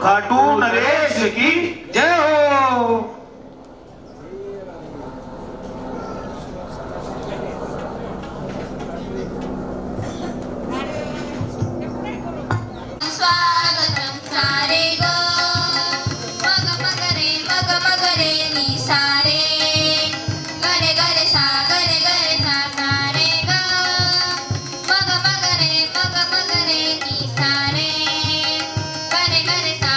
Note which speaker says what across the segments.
Speaker 1: खाटू नरेश की जय हो।
Speaker 2: स्वागतम सारे ग मग मग रे मग मग रे नी सारे गरे गरे सा सारे ग मग मग रे नी सारे गरे गरे सा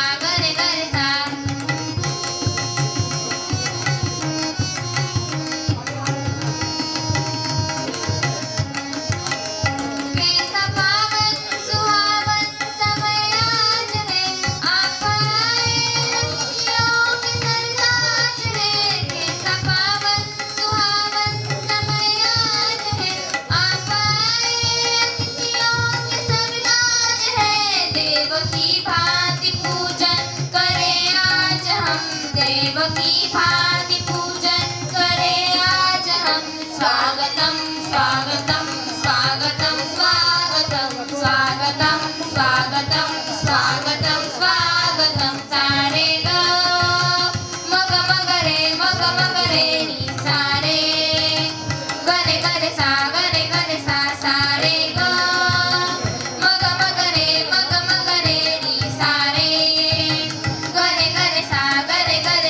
Speaker 2: कैसा पावन सुहावन समय आज है आप आए अतिथियों के सरताज है। कैसा पावन सुहावन समय आज है आप आए अतिथियों के सरताज है। देव की भांति पूजन करें आज हम, देव की भांति पूजन करें आज हम। स्वागतम स्वागतम स्वागतम स्वागतम स्वागतम स्वागतम स्वागतम स्वागतम सारे ग मग मग रे नी सारे गरे गरे सा सारे ग मग मग रे नी सारे गरे गरे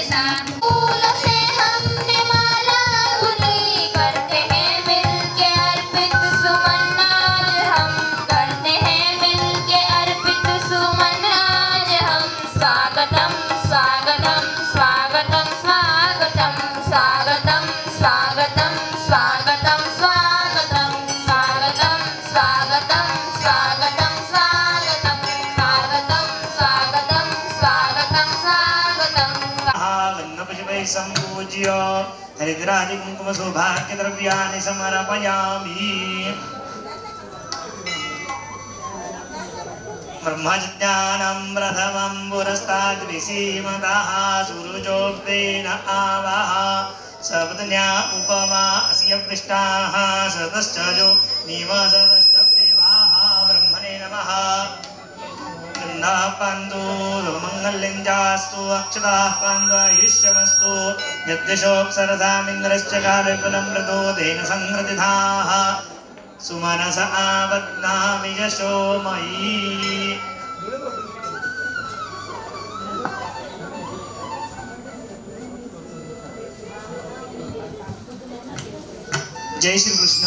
Speaker 2: सा फूलों से हमने माला धुली करते हैं मिलके अर्पित सुमन आज हम, करते हैं मिलके अर्पित सुमन आज हम। स्वागतम स्वागतम स्वागतम स्वागतम स्वागतम स्वागतम स्वागतम स्वागतम स्वागतम स्वागतम स्वागतम स्वागतम स्वागतम स्वागतम स्वागतम
Speaker 1: गन्धपुष्पैः सम्पूज्य हरिद्रादि कुङ्कुम सौभाग्य द्रव्याणि समर्पयामि। ब्रह्मज्ञानं प्रथमं पुरस्ताद्विसीमतः सुरुचोक्तेन आवः सपत्न्या उपमा अस्य पृष्टाः सतश्चजो निवसतश्च देवाः ब्रह्मणे नमः। गन्धाः पान्तु मङ्गल्यञ्जास्तु अक्षताः पान्द्वायुष्यमस्तु यद्यशोऽप्सरसामिन्द्रश्च कालकुलं मृतो तेन संहृतिधाः सुमनस आवत्नामि यशो मयि। जय श्री कृष्ण।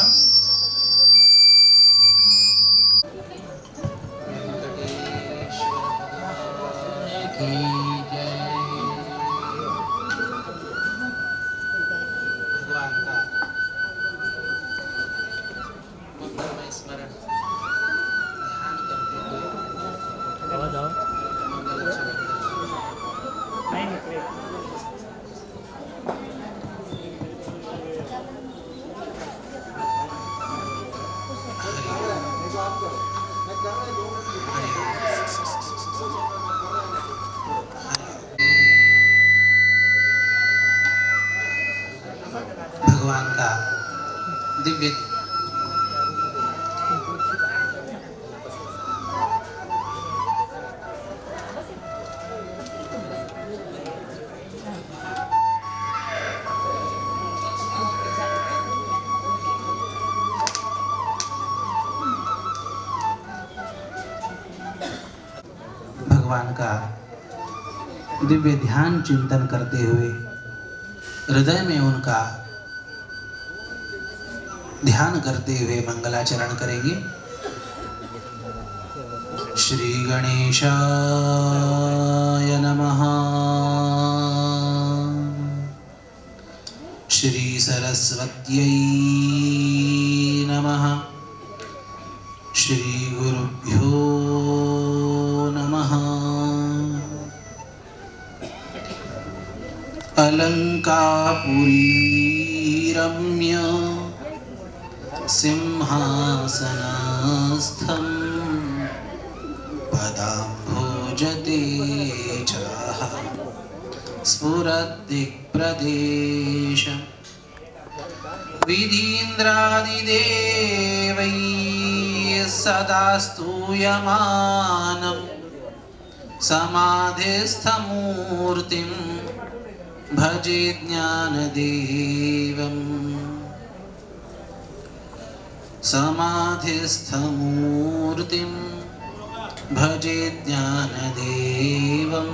Speaker 3: भगवान का दिव्य भगवान का दिव्य ध्यान चिंतन करते हुए हृदय में उनका ध्यान करते हुए मंगलाचरण करेंगे। श्री गणेशाय नमः। श्री सरस्वत्यै नमः। श्री गुरुभ्यो नमः। अलंकापुरी रम्य सिंहासनस्थं पदाम्भोजतेजः स्फुरद्दिक्प्रदेशम् विधीन्द्रादिदेवैः सदा स्तूयमानं समाधिस्थमूर्तिं भजे ज्ञानदेवम् समाधिस्थमूर्तिं भजे ज्ञानदेवं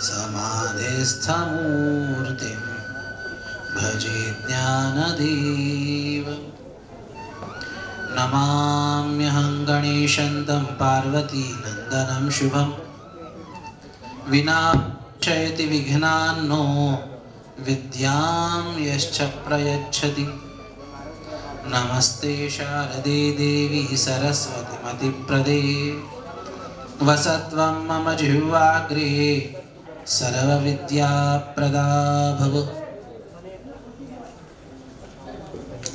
Speaker 3: समाधिस्थमूर्तिं भजे ज्ञानदेवम् नमाम्यहं गणेशं पार्वतीनन्दनं शुभं विनाशयति विघ्नान्नो विद्यां यश्च प्रयच्छति नमस्ते शारदे देवी सरस्वती मतिप्रदे वसत्वं मम जिह्वाग्रे सर्वविद्याप्रदा भव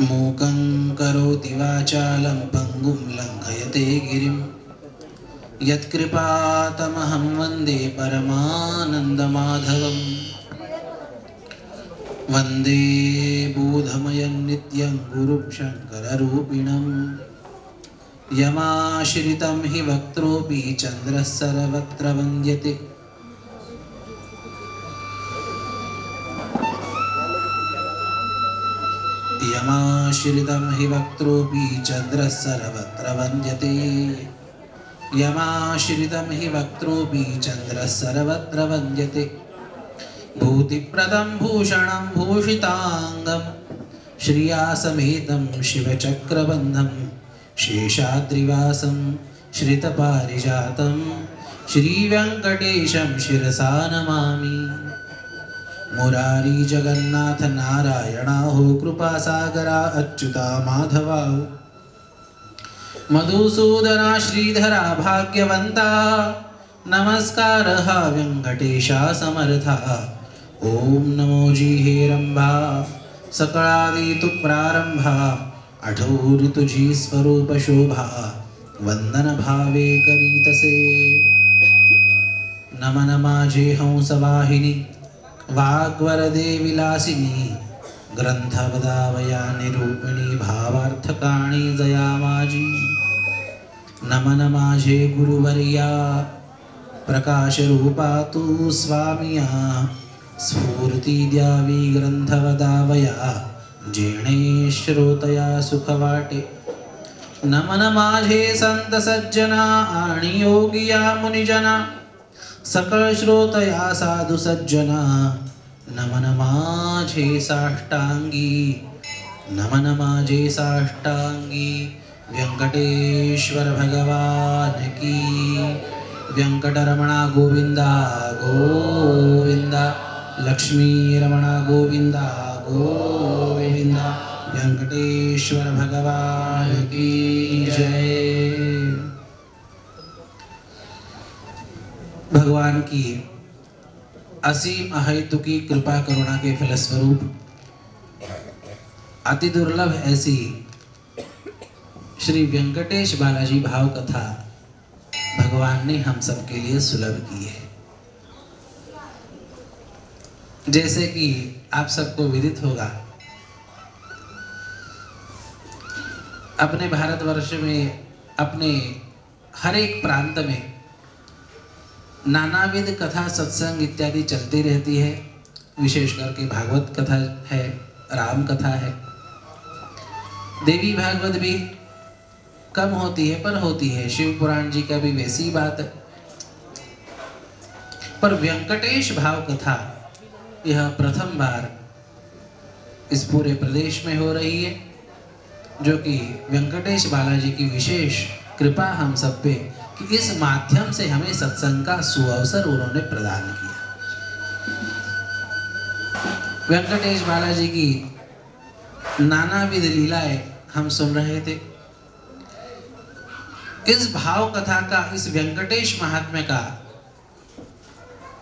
Speaker 3: मूकं करोति वाचालं पङ्गुं लङ्घयते गिरिं यत्कृपातमहं वन्दे परमानन्दमाधवम् वन्दे बोधमयं नित्यं गुरुं शङ्कररूपिणं यमाश्रितं हि वक्त्रोऽपि चन्द्रः सर्वत्र वन्द्यते यमाश्रितं हि वक्त्रोऽपि चन्द्रः सर्वत्र वन्द्यते यमाश्रितं हि वक्त्रोऽपि चन्द्रः सर्वत्र वन्द्यते भूतिप्रदं भूषणं भूषिताङ्गं श्रियासमेतं शिवचक्रबन्धं शेषाद्रिवासं श्रितपारिजातं श्रीवेङ्कटेशं शिरसा नमामि मुरारी जगन्नाथ नारायणाहो कृपासागरा अच्युता माधवा मधुसूदना श्रीधरा भाग्यवन्ता नमस्कारः वेङ्कटेशा समर्था ॐ नमो जिहेरम्भा सकलादितु प्रारम्भा अठो ऋतुजी स्वरूपशोभा वन्दनभावे करीतसे नमन माझे हंसवाहिनी वाग्वरदे विलासिनी ग्रंथवदावया निरूपिणी भावार्थकाणी जयामाजी नमन माझे गुरुवर्या प्रकाशरूपा तू स्वामिया स्फूर्ती द्यावी ग्रंथवदावया जेणे श्रोतया सुख वाटे नमन माझे संत सज्जना आणि योगिया मुनिजना सकळ श्रोतया साधु सज्जना नमन माझे साष्टांगी नमन माझे साष्टांगी व्यंकटेश्वर भगवान की व्यंकटरमणा गोविंदा गोविंदा लक्ष्मी रमणा गोविंदा गोविंदा व्यंकटेश्वर भगवान की जय। भगवान की असीम अहेतुकी कृपा करुणा के फलस्वरूप अति दुर्लभ ऐसी श्री वेंकटेश बालाजी भाव कथा भगवान ने हम सबके लिए सुलभ की है। जैसे कि आप सबको विदित होगा, अपने भारतवर्ष में अपने हर एक प्रांत में नानाविध कथा सत्संग इत्यादि चलती रहती है। विशेष करके भागवत कथा है, राम कथा है, देवी भागवत भी कम होती है पर होती है, शिव पुराण जी का भी वैसी बात है। पर वेंकटेश भाव कथा यह प्रथम बार इस पूरे प्रदेश में हो रही है, जो कि वेंकटेश बालाजी की विशेष कृपा हम सब पे कि इस माध्यम से हमें सत्संग का सुअवसर उन्होंने प्रदान किया। वेंकटेश बालाजी की नानाविध लीलाएं हम सुन रहे थे। इस भाव कथा का, इस वेंकटेश महात्म्य का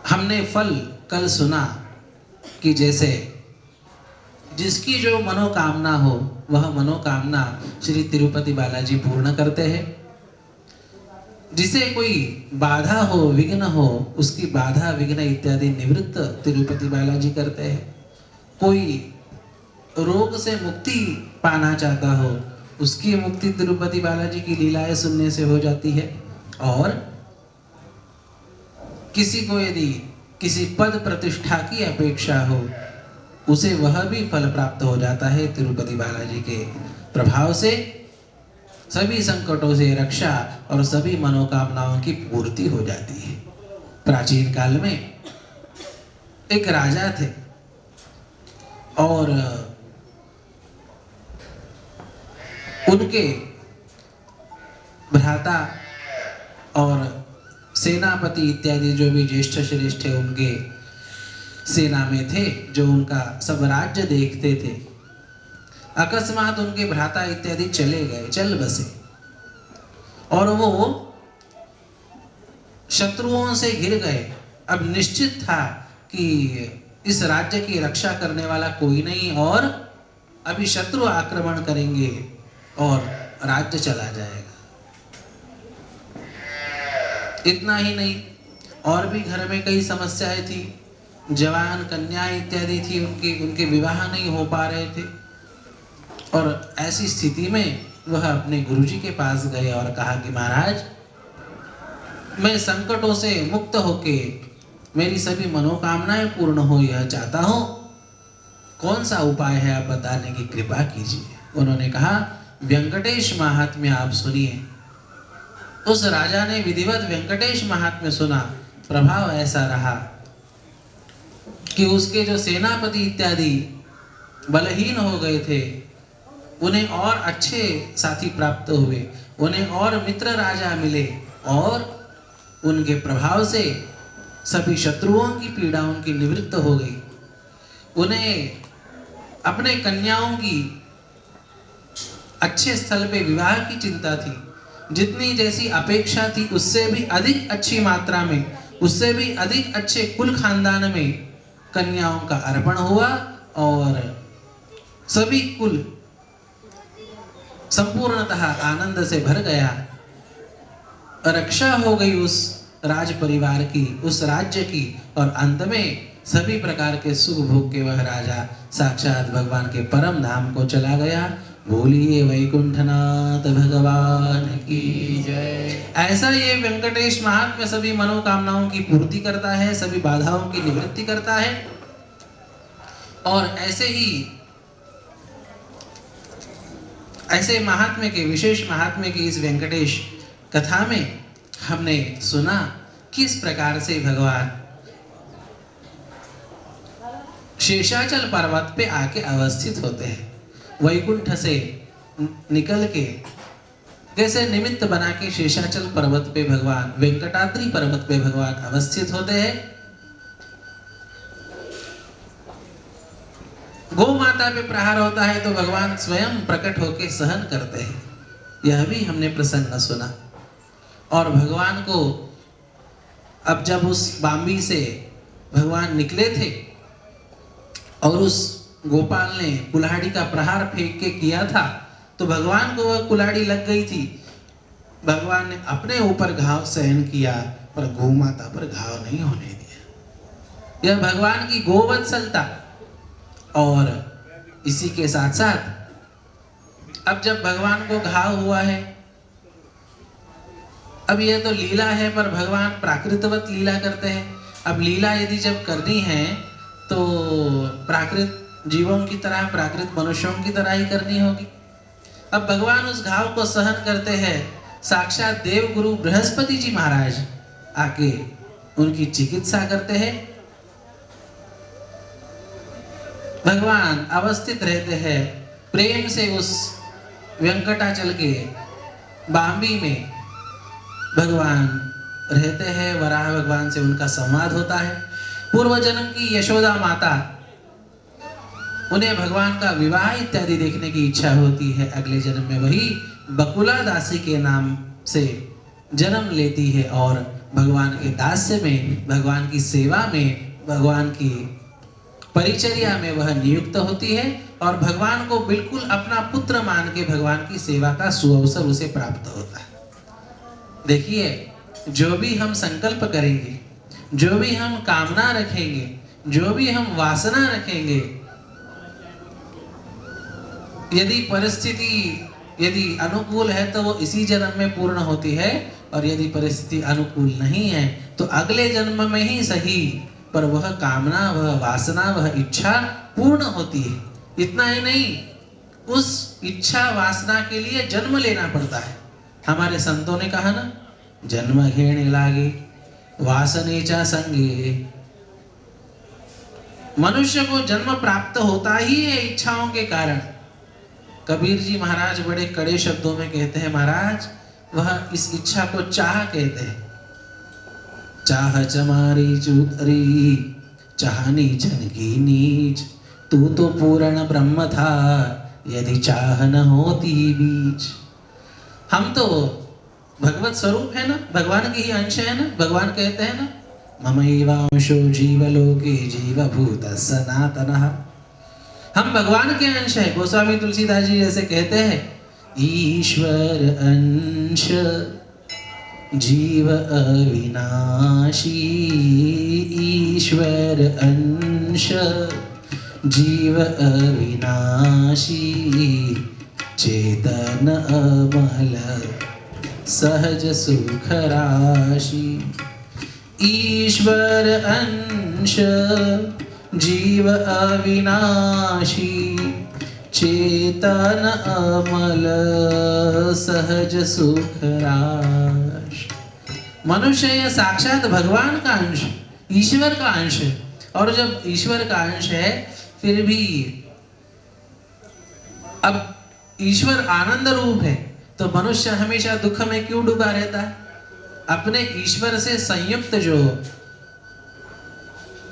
Speaker 3: हमने फल कल सुना कि जैसे जिसकी जो मनोकामना हो वह मनोकामना श्री तिरुपति बालाजी पूर्ण करते हैं। जिसे कोई बाधा हो, विघ्न हो, उसकी बाधा विघ्न इत्यादि निवृत्त तिरुपति बालाजी करते हैं। कोई रोग से मुक्ति पाना चाहता हो, उसकी मुक्ति तिरुपति बालाजी की लीलाएं सुनने से हो जाती है। और किसी को यदि किसी पद प्रतिष्ठा की अपेक्षा हो, उसे वह भी फल प्राप्त हो जाता है तिरुपति बालाजी के प्रभाव से। सभी संकटों से रक्षा और सभी मनोकामनाओं की पूर्ति हो जाती है। प्राचीन काल में एक राजा थे और उनके भ्राता और सेनापति इत्यादि जो भी ज्येष्ठ श्रेष्ठ उनके सेना में थे, जो उनका सब राज्य देखते थे, अकस्मात उनके भ्राता इत्यादि चले गए, चल बसे, और वो शत्रुओं से घिर गए। अब निश्चित था कि इस राज्य की रक्षा करने वाला कोई नहीं और अभी शत्रु आक्रमण करेंगे और राज्य चला जाएगा। इतना ही नहीं, और भी घर में कई समस्याएं थी। जवान कन्या इत्यादि थी, उनके विवाह नहीं हो पा रहे थे। और ऐसी स्थिति में वह अपने गुरुजी के पास गए और कहा कि महाराज, मैं संकटों से मुक्त होके मेरी सभी मनोकामनाएं पूर्ण हो यह चाहता हूँ, कौन सा उपाय है आप बताने की कृपा कीजिए। उन्होंने कहा, वेंकटेश महात्म्य आप सुनिए। उस राजा ने विधिवत वेंकटेश महात्म्य सुना। प्रभाव ऐसा रहा कि उसके जो सेनापति इत्यादि बलहीन हो गए थे, उन्हें और अच्छे साथी प्राप्त हुए, उन्हें और मित्र राजा मिले, और उनके प्रभाव से सभी शत्रुओं की पीड़ा उनकी निवृत्त हो गई। उन्हें अपने कन्याओं की अच्छे स्थल पे विवाह की चिंता थी। जितनी जैसी अपेक्षा थी उससे भी अधिक अच्छी मात्रा में, उससे भी अधिक अच्छे कुल खानदान में कन्याओं का अर्पण हुआ और सभी कुल संपूर्णतः आनंद से भर गया। रक्षा हो गई उस राज परिवार की, उस राज्य की, और अंत में सभी प्रकार के सुख भोग के वह राजा साक्षात भगवान के परम धाम को चला गया। बोलिए वैकुंठनाथ भगवान की जय। ऐसा ये वेंकटेश महात्म्य सभी मनोकामनाओं की पूर्ति करता है, सभी बाधाओं की निवृत्ति करता है। और ऐसे महात्म्य के, विशेष महात्म्य की इस वेंकटेश कथा में हमने सुना किस प्रकार से भगवान शेषाचल पर्वत पे आके अवस्थित होते हैं। वैकुंठ से निकल के कैसे निमित्त बना के शेषाचल पर्वत पे भगवान, वेंकटाद्रि पर्वत पे भगवान अवस्थित होते हैं। गौ माता पे प्रहार होता है तो भगवान स्वयं प्रकट होके सहन करते हैं। यह भी हमने प्रसंग सुना। और भगवान को अब जब उस बाम्बी से भगवान निकले थे और उस गोपाल ने कुल्हाड़ी का प्रहार फेंक के किया था, तो भगवान को वह कुल्हाड़ी लग गई थी। भगवान ने अपने ऊपर घाव सहन किया पर गौ माता पर घाव नहीं होने दिया। यह भगवान की गोवत्सलता। और इसी के साथ साथ अब जब भगवान को घाव हुआ है, अब यह तो लीला है पर भगवान प्राकृतवत लीला करते हैं। अब लीला यदि जब करनी है तो प्राकृत जीवों की तरह, प्राकृत मनुष्यों की तरह ही करनी होगी। अब भगवान उस घाव को सहन करते हैं। साक्षात देव गुरु बृहस्पति जी महाराज आके उनकी चिकित्सा करते हैं। भगवान अवस्थित रहते हैं प्रेम से उस वेंकटाचल के बाम्बी में भगवान रहते हैं। वराह भगवान से उनका संवाद होता है। पूर्व जन्म की यशोदा माता, उन्हें भगवान का विवाह इत्यादि देखने की इच्छा होती है। अगले जन्म में वही बकुला दासी के नाम से जन्म लेती है और भगवान के दास्य में, भगवान की सेवा में, भगवान की परिचर्या में वह नियुक्त होती है और भगवान को बिल्कुल अपना पुत्र मान के भगवान की सेवा का सुअवसर उसे प्राप्त होता है। देखिए, जो भी हम संकल्प करेंगे, जो भी हम कामना रखेंगे, जो भी हम वासना रखेंगे, यदि परिस्थिति यदि अनुकूल है तो वो इसी जन्म में पूर्ण होती है, और यदि परिस्थिति अनुकूल नहीं है तो अगले जन्म में ही सही, पर वह कामना, वह वासना, वह इच्छा पूर्ण होती है। इतना ही नहीं, उस इच्छा वासना के लिए जन्म लेना पड़ता है। हमारे संतों ने कहा ना, जन्म घेणे लागे वासने चा संगे। मनुष्य को जन्म प्राप्त होता ही है इच्छाओं के कारण। कबीर जी महाराज बड़े कड़े शब्दों में कहते हैं, महाराज वह इस इच्छा को चाह कहते हैं। चाह चमारी चूतरी चाहनी जन की नीच, तू तो पूर्ण ब्रह्म था यदि चाह न होती बीच। हम तो भगवत स्वरूप है ना, भगवान की ही अंश है ना। भगवान कहते हैं ना, ममैवांशो जीवलोके जीवभूतः सनातनः। हम भगवान के अंश है। गोस्वामी तुलसीदास जी जैसे कहते हैं, ईश्वर अंश जीव अविनाशी, ईश्वर अंश जीव अविनाशी, चेतन अमल सहज सुख राशि। ईश्वर अंश जीव अविनाशी, चेतन अमल सहज सुख राशि। मनुष्य यह साक्षात भगवान का अंश, ईश्वर का अंश है। और जब ईश्वर का अंश है, फिर भी अब ईश्वर आनंद रूप है, तो मनुष्य हमेशा दुख में क्यों डूबा रहता है? अपने ईश्वर से संयुक्त जो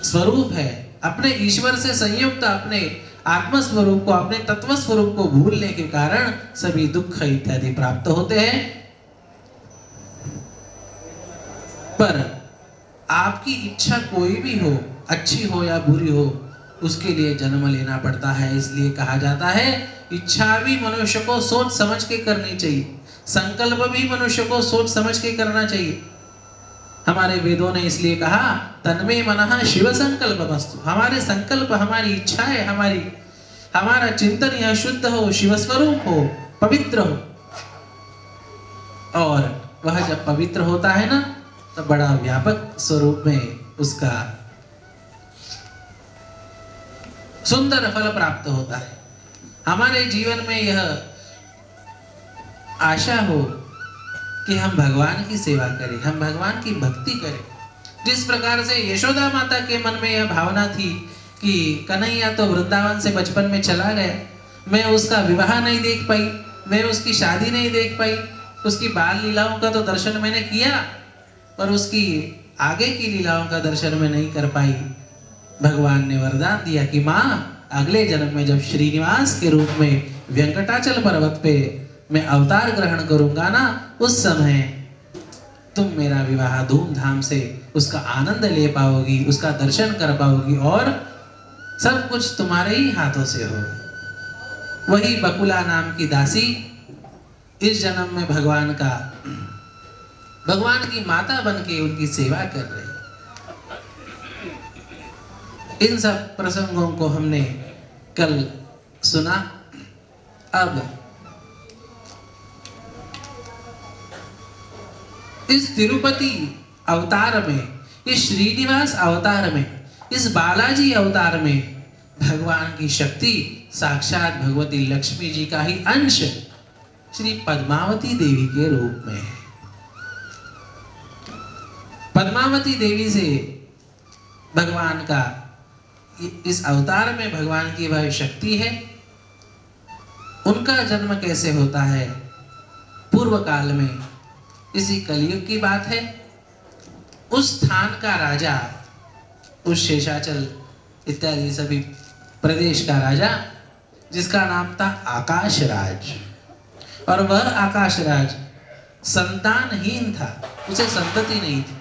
Speaker 3: स्वरूप है, अपने ईश्वर से संयुक्त अपने आत्म स्वरूप को, अपने तत्व स्वरूप को भूलने के कारण सभी दुख इत्यादि प्राप्त होते हैं। पर आपकी इच्छा कोई भी हो, अच्छी हो या बुरी हो, उसके लिए जन्म लेना पड़ता है। इसलिए कहा जाता है, इच्छा भी मनुष्य को सोच समझ के करनी चाहिए, संकल्प भी मनुष्य को सोच समझ के करना चाहिए। हमारे वेदों ने इसलिए कहा, तन्मे मनः शिव संकल्पमस्तु। हमारे संकल्प, हमारी इच्छाएं, हमारा चिंतन यह शुद्ध हो, शिव स्वरूप हो, पवित्र हो। और वह जब पवित्र होता है ना, तो बड़ा व्यापक स्वरूप में उसका सुंदर फल प्राप्त होता है। हमारे जीवन में यह आशा हो कि हम भगवान की सेवा करें, हम भगवान की भक्ति करें। जिस प्रकार से यशोदा माता के मन में यह भावना थी कि कन्हैया तो वृंदावन से बचपन में चला गया, मैं उसका विवाह नहीं देख पाई, मैं उसकी शादी नहीं देख पाई, उसकी बाल लीलाओं का तो दर्शन मैंने किया, पर उसकी आगे की लीलाओं का दर्शन मैं नहीं कर पाई। भगवान ने वरदान दिया कि माँ, अगले जन्म में जब श्रीनिवास के रूप में वेंकटाचल पर्वत पे मैं अवतार ग्रहण करूंगा ना, उस समय तुम मेरा विवाह धूमधाम से उसका आनंद ले पाओगी, उसका दर्शन कर पाओगी, और सब कुछ तुम्हारे ही हाथों से हो। वही बकुला नाम की दासी इस जन्म में भगवान की माता बन के उनकी सेवा कर रही। इन सब प्रसंगों को हमने कल सुना। अब इस तिरुपति अवतार में, इस श्रीनिवास अवतार में, इस बालाजी अवतार में भगवान की शक्ति साक्षात भगवती लक्ष्मी जी का ही अंश श्री पद्मावती देवी के रूप में है। पद्मावती देवी से भगवान का, इस अवतार में भगवान की वह शक्ति है। उनका जन्म कैसे होता है? पूर्व काल में, इसी कलयुग की बात है। उस स्थान का राजा, उस शेषाचल इत्यादि सभी प्रदेश का राजा, जिसका नाम था आकाश राज, और वह आकाश राज संतानहीन था, उसे संतति नहीं थी।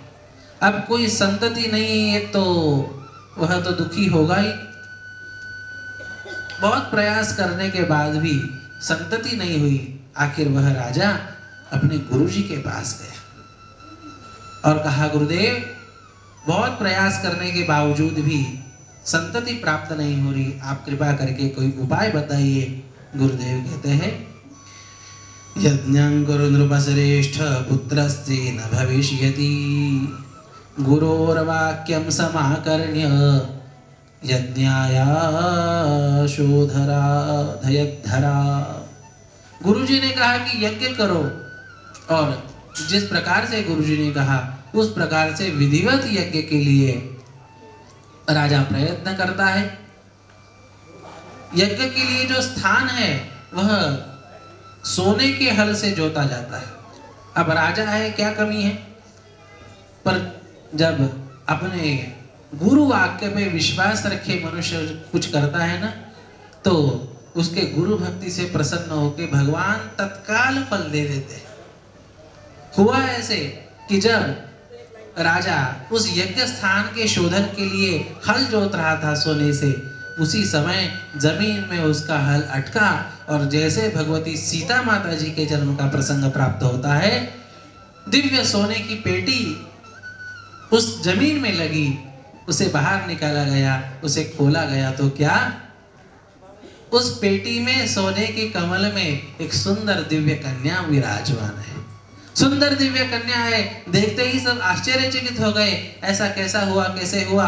Speaker 3: अब कोई संतति नहीं है तो वह तो दुखी होगा ही। बहुत प्रयास करने के बाद भी संतति नहीं हुई। आखिर वह राजा अपने गुरुजी के पास गया। और कहा गुरुदेव बहुत प्रयास करने के बावजूद भी संतति प्राप्त नहीं हो रही, आप कृपा करके कोई उपाय बताइए। गुरुदेव कहते हैं यज्ञं कुरु नृपश्रेष्ठ पुत्रस्ते न भविष्यति गुरोर्वाक्यं समाकर्ण्य यज्ञाया शोधरा धयद्धरा। गुरुजी ने कहा कि यज्ञ करो, और जिस प्रकार से गुरुजी ने कहा उस प्रकार से विधिवत यज्ञ के लिए राजा प्रयत्न करता है। यज्ञ के लिए जो स्थान है वह सोने के हल से जोता जाता है। अब राजा है, क्या कमी है, पर जब अपने गुरु वाक्य पे विश्वास रखे मनुष्य कुछ करता है ना, तो उसके गुरु भक्ति से प्रसन्न होकर भगवान तत्काल फल दे देते हैं। हुआ ऐसे कि जब राजा उस यज्ञ स्थान के शोधन के लिए हल जोत रहा था सोने से, उसी समय जमीन में उसका हल अटका, और जैसे भगवती सीता माता जी के जन्म का प्रसंग प्राप्त होता है, दिव्य सोने की पेटी उस जमीन में लगी, उसे बाहर निकाला गया, उसे खोला गया, तो क्या उस पेटी में सोने के कमल में एक सुंदर दिव्य कन्या विराजमान है। सुंदर दिव्य कन्या है, देखते ही सब आश्चर्यचकित हो गए, ऐसा कैसा हुआ, कैसे हुआ।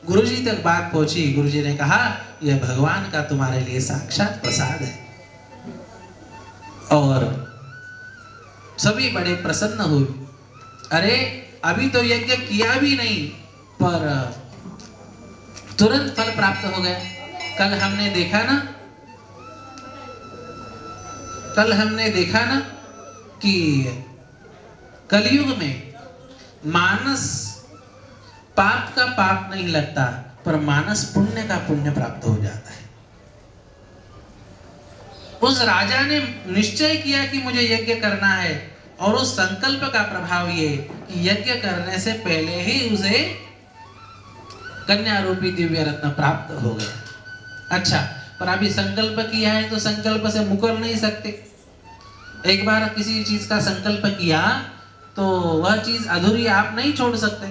Speaker 3: गुरुजी तक बात पहुंची। गुरुजी ने कहा यह भगवान का तुम्हारे लिए साक्षात प्रसाद है। और सभी बड़े प्रसन्न हुए। अरे अभी तो यज्ञ किया भी नहीं, पर तुरंत फल प्राप्त हो गया। कल हमने देखा ना कि कलयुग में मानस पाप का पाप नहीं लगता, पर मानस पुण्य का पुण्य प्राप्त हो जाता है। उस राजा ने निश्चय किया कि मुझे यज्ञ करना है, और उस संकल्प का प्रभाव ये कि यज्ञ करने से पहले ही उसे कन्या रूपी दिव्य रत्न प्राप्त हो गया। अच्छा, पर अभी संकल्प किया है तो संकल्प से मुकर नहीं सकते। एक बार किसी चीज का संकल्प किया तो वह चीज अधूरी आप नहीं छोड़ सकते।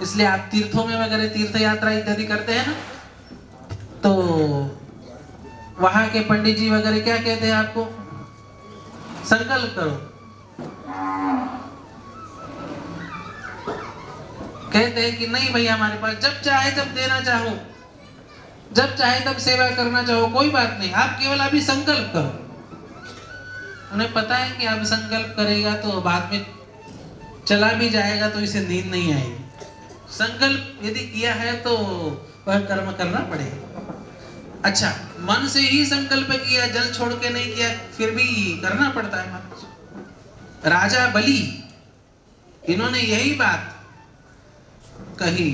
Speaker 3: इसलिए आप तीर्थों में वगैरह तीर्थ यात्रा इत्यादि करते हैं ना, तो वहां के पंडित जी वगैरह क्या कहते हैं आपको, संकल्प करो। कहते हैं कि नहीं भैया, हमारे पास जब चाहे तब देना चाहो, जब चाहे तब सेवा करना चाहो, कोई बात नहीं, आप केवल अभी संकल्प करो। उन्हें पता है कि अब संकल्प करेगा तो बाद में चला भी जाएगा तो इसे नींद नहीं आएगी। संकल्प यदि किया है तो वह कर्म करना पड़ेगा। अच्छा, मन से ही संकल्प किया, जल छोड़ के नहीं किया, फिर भी करना पड़ता है। मन राजा बलि, इन्होंने यही बात कही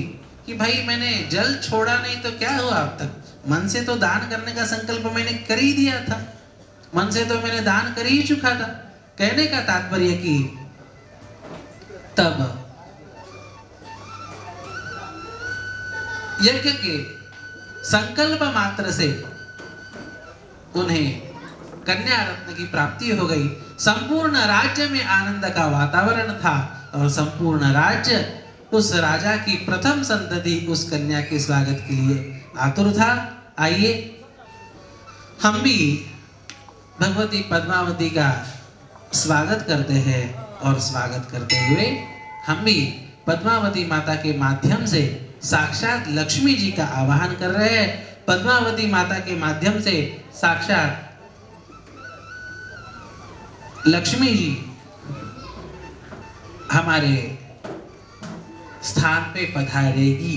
Speaker 3: कि भाई मैंने जल छोड़ा नहीं तो क्या हुआ, अब तक मन से तो दान करने का संकल्प मैंने कर ही दिया था, मन से तो मैंने दान कर ही चुका था। कहने का तात्पर्य कि तब यज्ञ के संकल्प मात्र से उन्हें कन्या रत्न की प्राप्ति हो गई। संपूर्ण राज्य में आनंद का वातावरण था, और संपूर्ण राज्य उस राजा की प्रथम संतति उस कन्या के स्वागत के लिए आतुर था। आइए हम भी भगवती पद्मावती का स्वागत करते हैं, और स्वागत करते हुए हम भी पद्मावती माता के माध्यम से साक्षात लक्ष्मी जी का आवाहन कर रहे हैं। पद्मावती माता के माध्यम से साक्षात लक्ष्मी जी हमारे स्थान पे पधारेगी।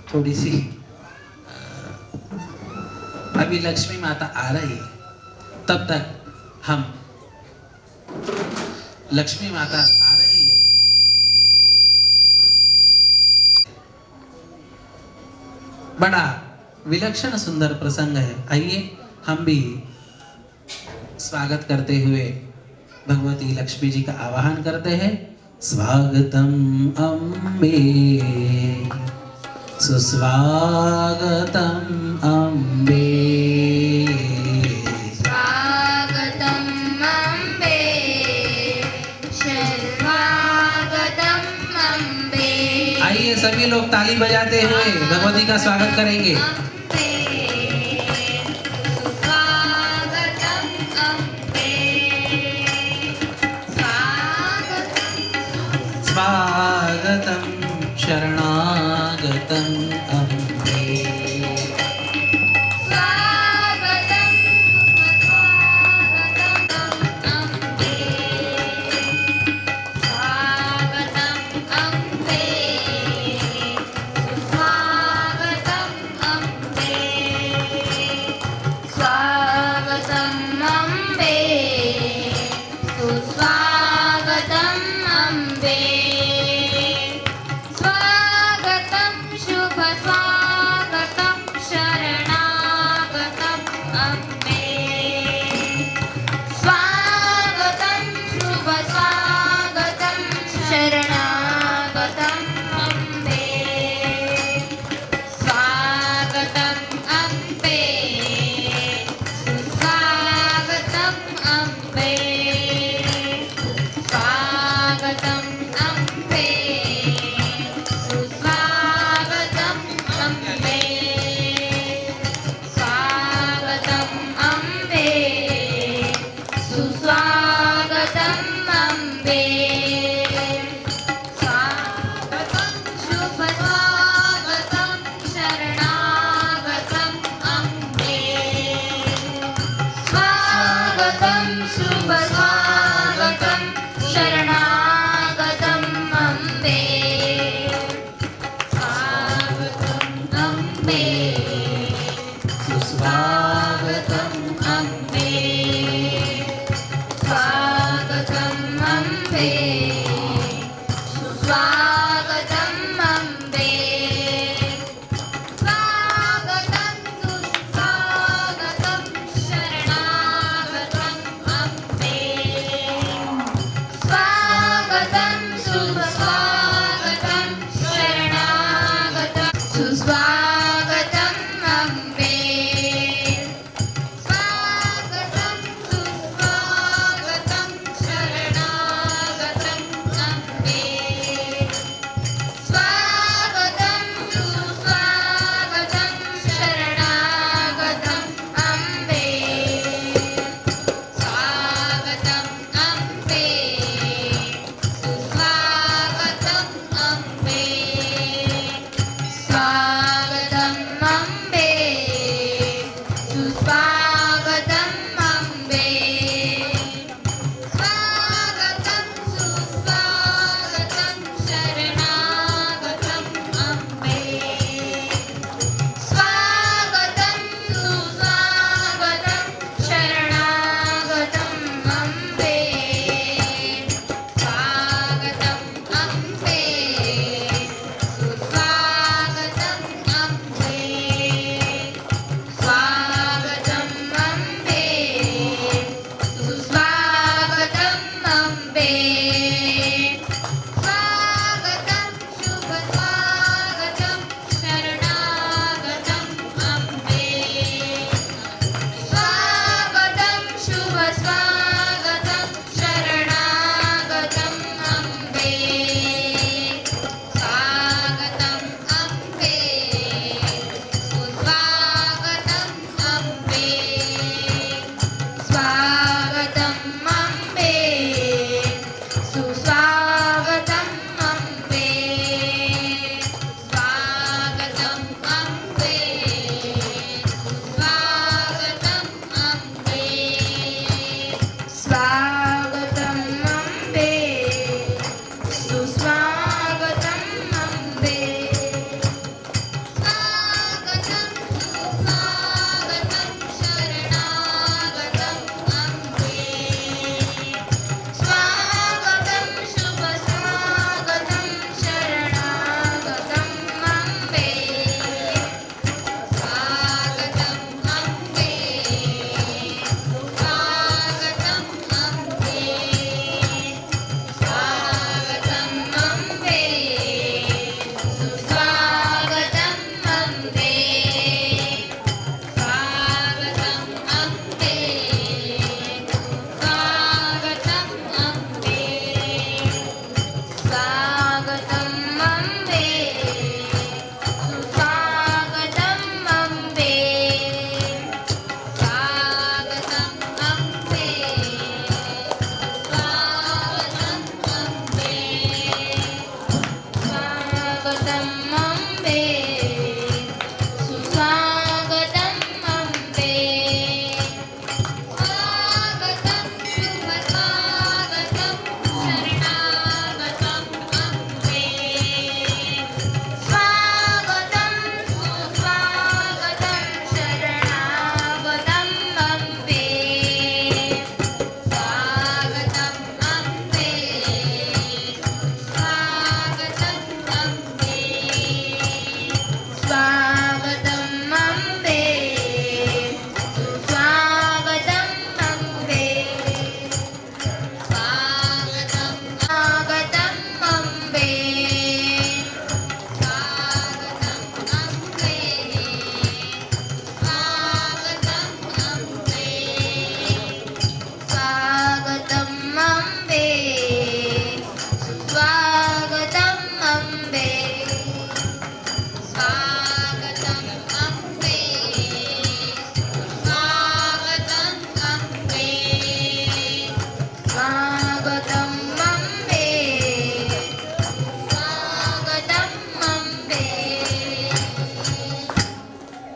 Speaker 3: थोड़ी सी अभी लक्ष्मी माता आ रही है, तब तक हम लक्ष्मी माता आ रही है। बड़ा विलक्षण सुंदर प्रसंग है। आइए हम भी स्वागत करते हुए भगवती लक्ष्मी जी का आवाहन करते हैं। स्वागतम अम्बे सुस्वागतम अम्बे,
Speaker 2: स्वागतम् अम्बे, शर्वागतम्
Speaker 3: ताली बजाते हुए भगवती का स्वागत करेंगे। स्वागतं शरणागतं अम्बे।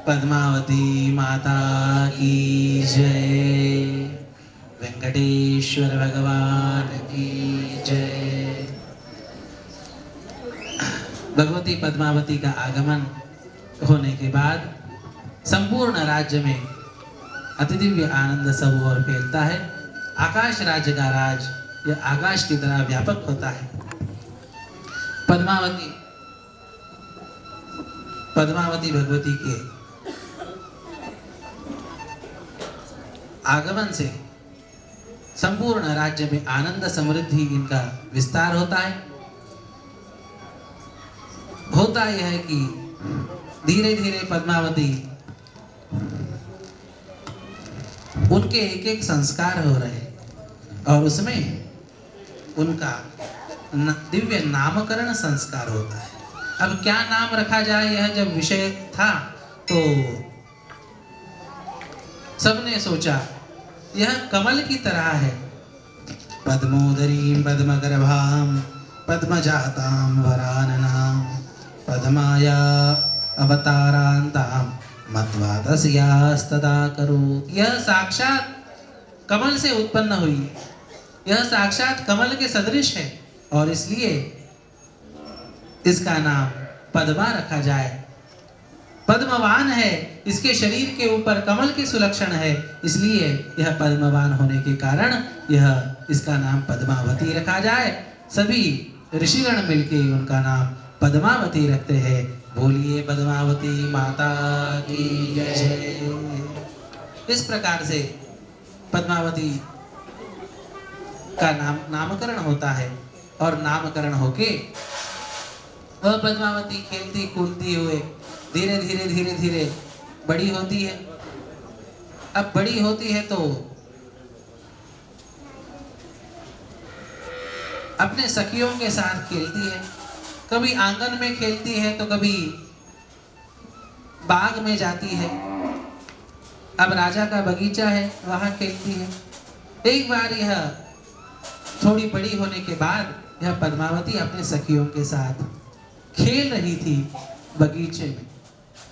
Speaker 3: पद्मावती माता की जय, वेंकटेश्वर भगवान की जय। भगवती पद्मावती का आगमन होने के बाद संपूर्ण राज्य में अति दिव्य आनंद सब ओर फैलता है। आकाश राज्य का राज यह आकाश की तरह व्यापक होता है। पद्मावती भगवती के आगमन से संपूर्ण राज्य में आनंद समृद्धि इनका विस्तार होता है। होता यह है कि धीरे धीरे पद्मावती उनके एक एक संस्कार हो रहे हैं और उसमें उनका दिव्य नामकरण संस्कार होता है। अब क्या नाम रखा जाए, यह जब विषय था तो सबने सोचा यह कमल की तरह है। पद्मोदरीं पद्मगर्भां पद्मजातां वराननां पद्माया अवतारान्तां मत्वा तस्यास्तदा करो। यह साक्षात कमल से उत्पन्न हुई, यह साक्षात कमल के सदृश है और इसलिए इसका नाम पद्मा रखा जाए। पद्मवान है, इसके शरीर के ऊपर कमल के सुलक्षण है, इसलिए यह पद्मवान होने के कारण यह इसका नाम पद्मावती रखा जाए। सभी ऋषिगण मिलके उनका नाम पद्मावती रखते हैं। बोलिए पद्मावती माता की जय। इस प्रकार से पद्मावती का नामकरण होता है और नामकरण होके वह पद्मावती खेलती कूदती हुए धीरे धीरे धीरे धीरे बड़ी होती है। अब बड़ी होती है तो अपने सखियों के साथ खेलती है। कभी आंगन में खेलती है तो कभी बाग में जाती है। अब राजा का बगीचा है, वहां खेलती है। एक बार यह थोड़ी बड़ी होने के बाद यह पद्मावती अपने सखियों के साथ खेल रही थी बगीचे में।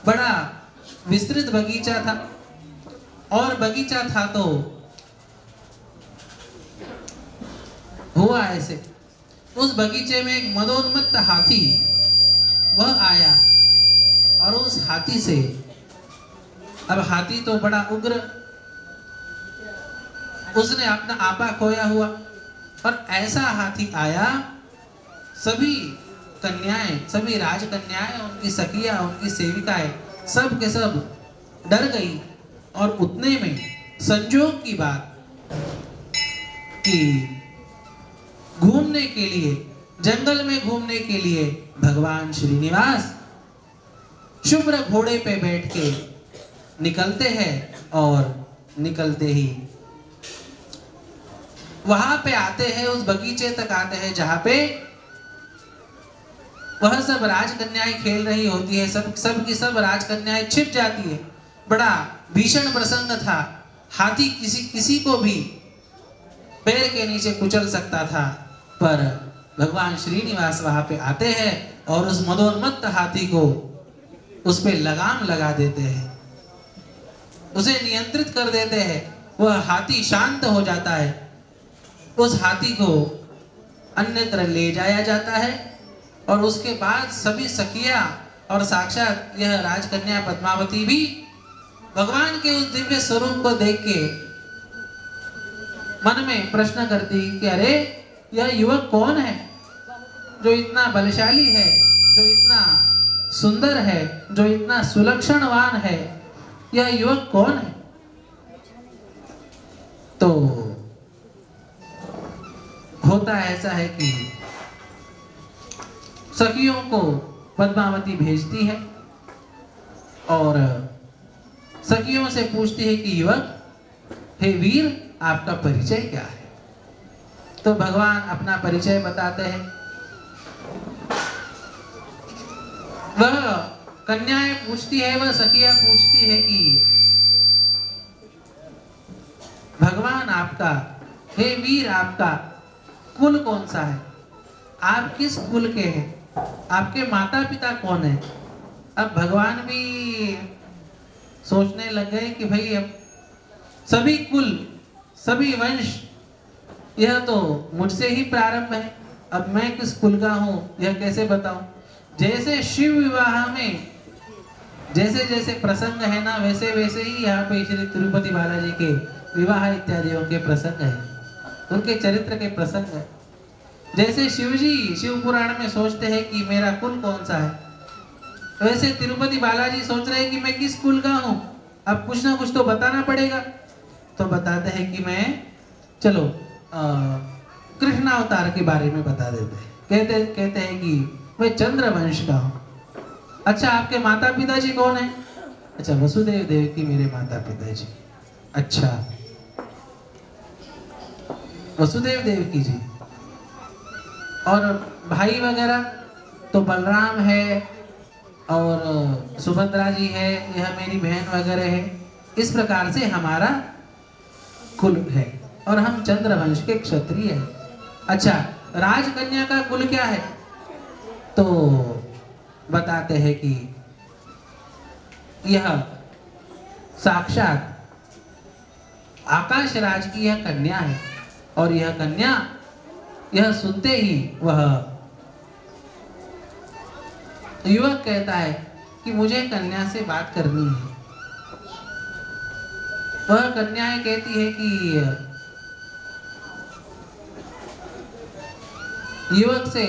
Speaker 3: बड़ा विस्तृत बगीचा था और बगीचा था तो हुआ ऐसे, उस बगीचे में एक मदोन्मत्त हाथी वह आया और उस हाथी से, अब हाथी तो बड़ा उग्र, उसने अपना आपा खोया हुआ और ऐसा हाथी आया, सभी कन्याएं, सभी राजकन्याएं, उनकी सखियां, उनकी सेविकाएं सब के सब डर गई। और उतने में संजोग की बात कि घूमने के लिए, जंगल में घूमने के लिए भगवान श्रीनिवास शुभ्र घोड़े पे बैठ के निकलते हैं और निकलते ही वहां पे आते हैं, उस बगीचे तक आते हैं जहां पे वह सब राजकन्याएं खेल रही होती है। सब की सब राजकन्याएं छिप जाती है। बड़ा भीषण प्रसंग था। हाथी किसी को भी पैर के नीचे कुचल सकता था, पर भगवान श्रीनिवास वहां पे आते हैं और उस मदोन्मत्त हाथी को उस पे लगाम लगा देते हैं, उसे नियंत्रित कर देते हैं। वह हाथी शांत हो जाता है। उस हाथी को अन्यत्र ले जाया जाता है और उसके बाद सभी सखियां और साक्षात यह राजकन्या पद्मावती भी भगवान के उस दिव्य स्वरूप को देख के मन में प्रश्न करती कि अरे यह युवक कौन है जो इतना बलशाली है, जो इतना सुंदर है, जो इतना सुलक्षणवान है, यह युवक कौन है? तो होता ऐसा है कि सखियों को पद्मावती भेजती है और सखियों से पूछती है कि युवक, हे वीर, आपका परिचय क्या है? तो भगवान अपना परिचय बताते हैं। वह कन्याएं पूछती है, वह सखियां पूछती है कि भगवान आपका, हे वीर, आपका कुल कौन सा है? आप किस कुल के हैं? आपके माता पिता कौन है? अब भगवान भी सोचने लग गए कि भाई अब सभी कुल, सभी वंश यह तो मुझसे ही प्रारंभ है, अब मैं किस कुल का हूँ यह कैसे बताऊं। जैसे शिव विवाह में जैसे जैसे प्रसंग है ना, वैसे वैसे ही यहाँ पे श्री तिरुपति बालाजी के विवाह इत्यादियों के प्रसंग है, उनके चरित्र के प्रसंग है। जैसे शिवजी शिव पुराण में सोचते हैं कि मेरा कुल कौन सा है, वैसे तिरुपति बालाजी सोच रहे हैं कि मैं किस कुल का हूँ, अब कुछ ना कुछ तो बताना पड़ेगा। तो बताते हैं कि मैं, चलो कृष्ण अवतार के बारे में बता देते हैं। कहते हैं कि मैं चंद्र वंश का हूँ। अच्छा, आपके माता पिताजी कौन है? अच्छा, वसुदेव देवकी मेरे माता पिताजी। अच्छा, वसुदेव देवकी जी। और भाई वगैरह तो बलराम है और सुभद्रा जी है, यह मेरी बहन वगैरह है। इस प्रकार से हमारा कुल है और हम चंद्र वंश के क्षत्रिय हैं। अच्छा, राजकन्या का कुल क्या है? तो बताते हैं कि यह साक्षात आकाश राज की यह कन्या है और यह कन्या, यह सुनते ही वह युवक कहता है कि मुझे कन्या से बात करनी है। वह कन्याएं कहती है कि युवक से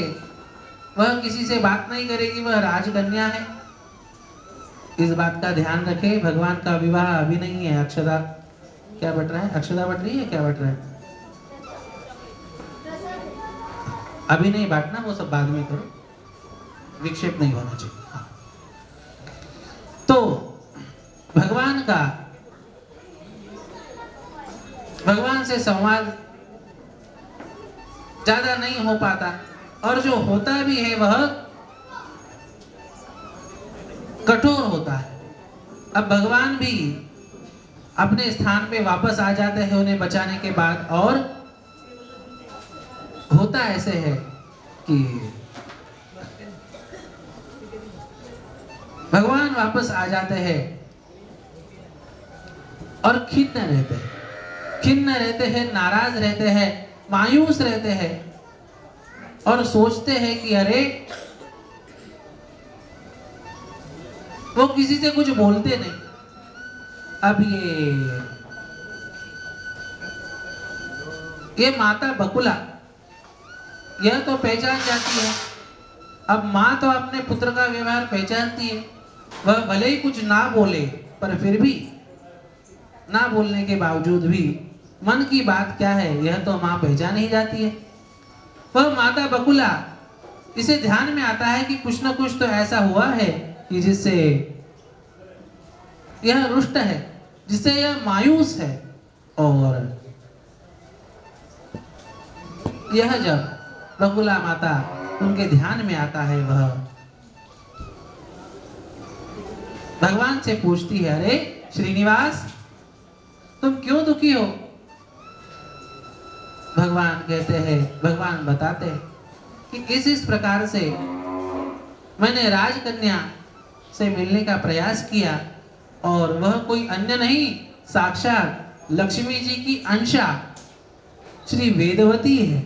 Speaker 3: वह किसी से बात नहीं करेगी, वह राजकन्या है। इस बात का ध्यान रखे, भगवान का विवाह अभी नहीं है। अक्षता क्या बट रहा है? अक्षता बट रही है, क्या बट रहा है? अभी नहीं बांटना, वो सब बाद में करो, विक्षेप नहीं होना चाहिए। हाँ। तो भगवान से संवाद ज्यादा नहीं हो पाता और जो होता भी है वह कठोर होता है। अब भगवान भी अपने स्थान पे वापस आ जाते हैं उन्हें बचाने के बाद, और होता ऐसे है कि भगवान वापस आ जाते हैं और खिन्न रहते हैं, नाराज रहते हैं, मायूस रहते हैं और सोचते हैं कि अरे वो किसी से कुछ बोलते नहीं। अब ये माता बकुला यह तो पहचान जाती है। अब माँ तो अपने पुत्र का व्यवहार पहचानती है, वह भले ही कुछ ना बोले पर फिर भी ना बोलने के बावजूद भी मन की बात क्या है यह तो माँ पहचान ही जाती है। वह माता बकुला, इसे ध्यान में आता है कि कुछ न कुछ तो ऐसा हुआ है कि जिससे यह रुष्ट है, जिससे यह मायूस है। और यह जब बकुला माता उनके ध्यान में आता है, वह भगवान से पूछती है, अरे श्रीनिवास तुम क्यों दुखी हो? भगवान कहते हैं, भगवान बताते हैं कि इस प्रकार से मैंने राजकन्या से मिलने का प्रयास किया और वह कोई अन्य नहीं, साक्षात लक्ष्मी जी की अंशा श्री वेदवती है।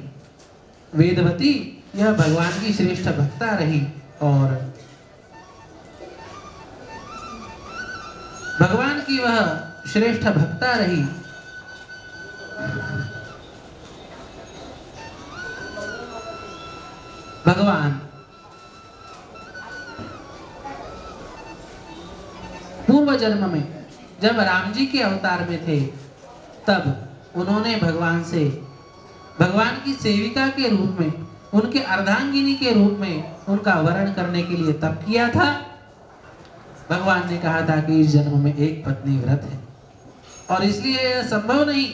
Speaker 3: वेदवती यह भगवान की श्रेष्ठ भक्ता रही और भगवान की वह श्रेष्ठ भक्ता रही। भगवान पूर्व जन्म में जब राम जी के अवतार में थे, तब उन्होंने भगवान से भगवान की सेविका के रूप में, उनके अर्धांगिनी के रूप में उनका वरण करने के लिए तप किया था। भगवान ने कहा था कि इस जन्म में एक पत्नी व्रत है और इसलिए यह संभव नहीं,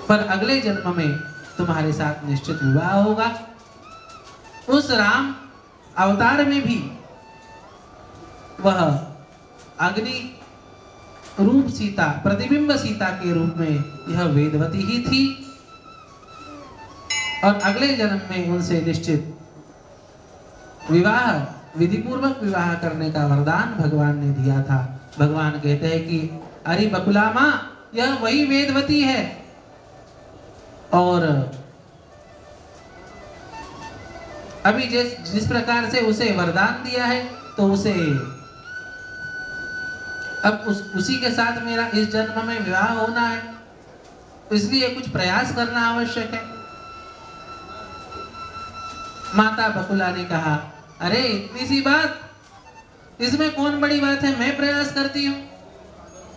Speaker 3: पर अगले जन्म में तुम्हारे साथ निश्चित विवाह होगा। उस राम अवतार में भी वह अग्नि रूप सीता, प्रतिबिंब सीता के रूप में यह वेदवती ही थी और अगले जन्म में उनसे निश्चित विवाह विधि पूर्वक विवाह करने का वरदान भगवान ने दिया था। भगवान कहते हैं कि अरे बकुला माँ, यह वही वेदवती है और अभी जिस प्रकार से उसे वरदान दिया है तो उसे अब उसी के साथ मेरा इस जन्म में विवाह होना है, इसलिए कुछ प्रयास करना आवश्यक है। माता बकुला ने कहा, अरे इतनी सी बात, इसमें कौन बड़ी बात है, मैं प्रयास करती हूँ।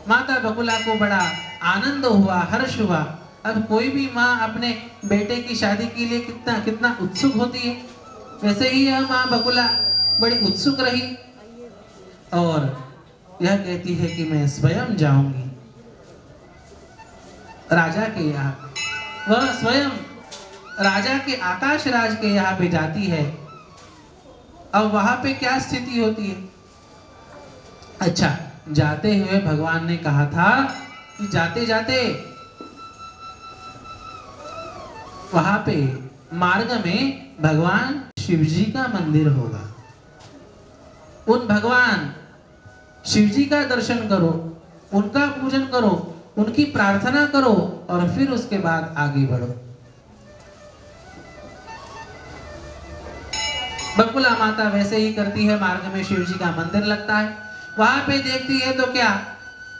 Speaker 3: माता बकुला को बड़ा आनंद हुआ, हर्ष हुआ। अब कोई भी माँ अपने बेटे की शादी के लिए कितना कितना उत्सुक होती है, वैसे ही यह माँ बकुला बड़ी उत्सुक रही और यह कहती है कि मैं स्वयं जाऊंगी राजा के यहाँ। वह स्वयं राजा के आकाश राज के यहाँ पे जाती है। अब वहां पे क्या स्थिति होती है? अच्छा, जाते हुए भगवान ने कहा था कि जाते जाते वहां पे मार्ग में भगवान शिव जी का मंदिर होगा। उन भगवान शिव जी का दर्शन करो, उनका पूजन करो, उनकी प्रार्थना करो और फिर उसके बाद आगे बढ़ो। बकुला माता वैसे ही करती है। मार्ग में शिव जी का मंदिर लगता है, वहां पे देखती है तो क्या,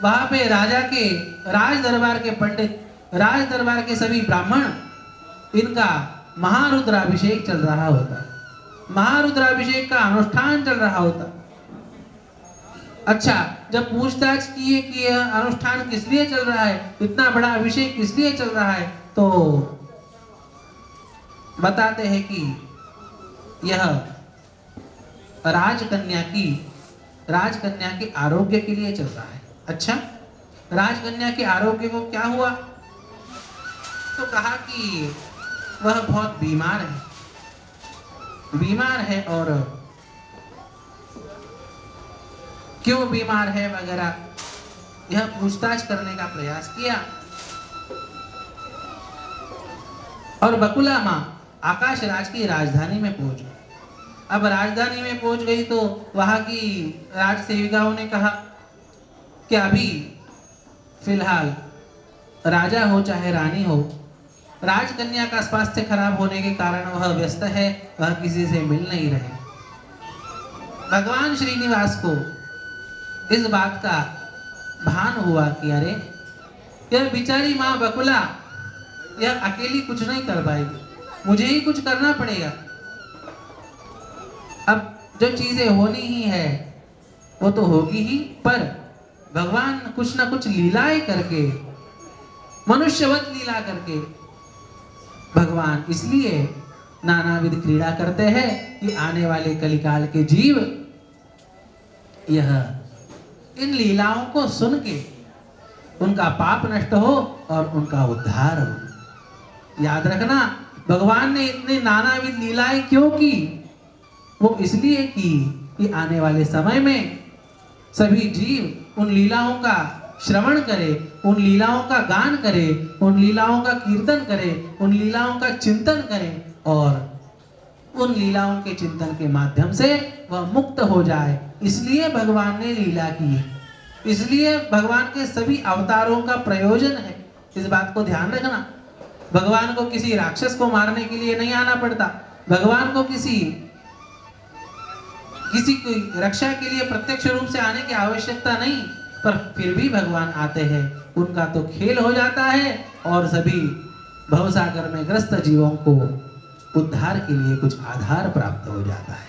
Speaker 3: वहां पे राजा के राज दरबार के पंडित, राज दरबार के सभी ब्राह्मण, इनका महारुद्राभिषेक चल रहा होता है। महारुद्राभिषेक का अनुष्ठान चल रहा होता। अच्छा, जब पूछताछ किए कि यह अनुष्ठान किस लिए चल रहा है, इतना बड़ा अभिषेक किस लिए चल रहा है, तो बताते हैं कि यह राजकन्या के आरोग्य के लिए चल रहा है। अच्छा, राजकन्या के आरोग्य को क्या हुआ? तो कहा कि वह बहुत बीमार है और क्यों बीमार है वगैरह यह पूछताछ करने का प्रयास किया। और बकुला माँ आकाश राज की राजधानी में पहुंच गई। अब राजधानी में पहुंच गई तो वहां की राज सेविकाओं ने कहा कि अभी फिलहाल राजा हो चाहे रानी हो, राजकन्या का स्वास्थ्य खराब होने के कारण वह व्यस्त है, वह किसी से मिल नहीं रहे। भगवान श्रीनिवास को इस बात का भान हुआ कि अरे यह बेचारी माँ बकुला यह अकेली कुछ नहीं कर पाएगी, मुझे ही कुछ करना पड़ेगा। अब जो चीजें होनी ही है वो तो होगी ही, पर भगवान कुछ ना कुछ लीलाएं करके, मनुष्यवत लीला करके भगवान इसलिए नानाविध क्रीड़ा करते हैं कि आने वाले कलिकाल के जीव यह इन लीलाओं को सुन के उनका पाप नष्ट हो और उनका उद्धार हो। याद रखना, भगवान ने इतने नानाविध लीलाएं क्यों की? वो इसलिए की कि आने वाले समय में सभी जीव उन लीलाओं का श्रवण करे, उन लीलाओं का गान करे, उन लीलाओं का कीर्तन करे, उन लीलाओं का चिंतन करे और उन लीलाओं के चिंतन के माध्यम से वह मुक्त हो जाए। इसलिए भगवान ने लीला की, इसलिए भगवान के सभी अवतारों का प्रयोजन है। इस बात को ध्यान रखना। भगवान को किसी राक्षस को मारने के लिए नहीं आना पड़ता, भगवान को किसी की रक्षा के लिए प्रत्यक्ष रूप से आने की आवश्यकता नहीं, पर फिर भी भगवान आते हैं, उनका तो खेल हो जाता है और सभी भवसागर में ग्रस्त जीवों को उद्धार के लिए कुछ आधार प्राप्त हो जाता है।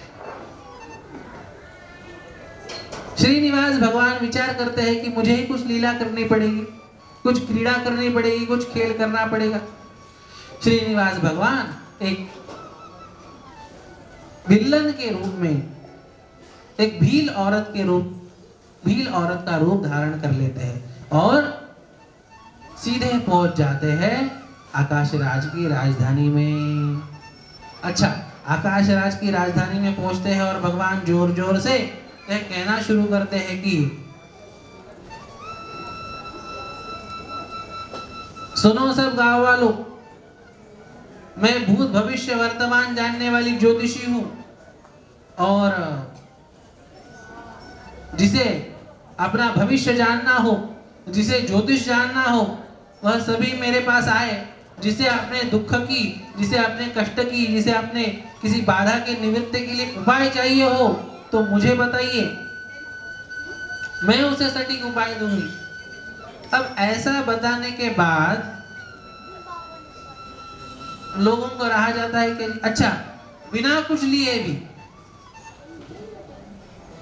Speaker 3: श्रीनिवास भगवान विचार करते हैं कि मुझे ही कुछ लीला करनी पड़ेगी, कुछ क्रीड़ा करनी पड़ेगी, कुछ खेल करना पड़ेगा। श्रीनिवास भगवान एक विलन के रूप में, एक भील औरत का रूप धारण कर लेते हैं और सीधे पहुंच जाते हैं आकाश राज की राजधानी में। अच्छा, आकाश राज की राजधानी में पहुंचते हैं और भगवान जोर जोर से यह कहना शुरू करते हैं कि सुनो सब गांव वालों, मैं भूत भविष्य वर्तमान जानने वाली ज्योतिषी हूं और जिसे अपना भविष्य जानना हो, जिसे ज्योतिष जानना हो, वह सभी मेरे पास आए। जिसे अपने दुख की, जिसे अपने कष्ट की, जिसे अपने किसी बाधा के निवृत्ति के लिए उपाय चाहिए हो तो मुझे बताइए, मैं उसे सटीक उपाय दूंगी। अब ऐसा बताने के बाद लोगों को रहा जाता है कि अच्छा, बिना कुछ लिए भी,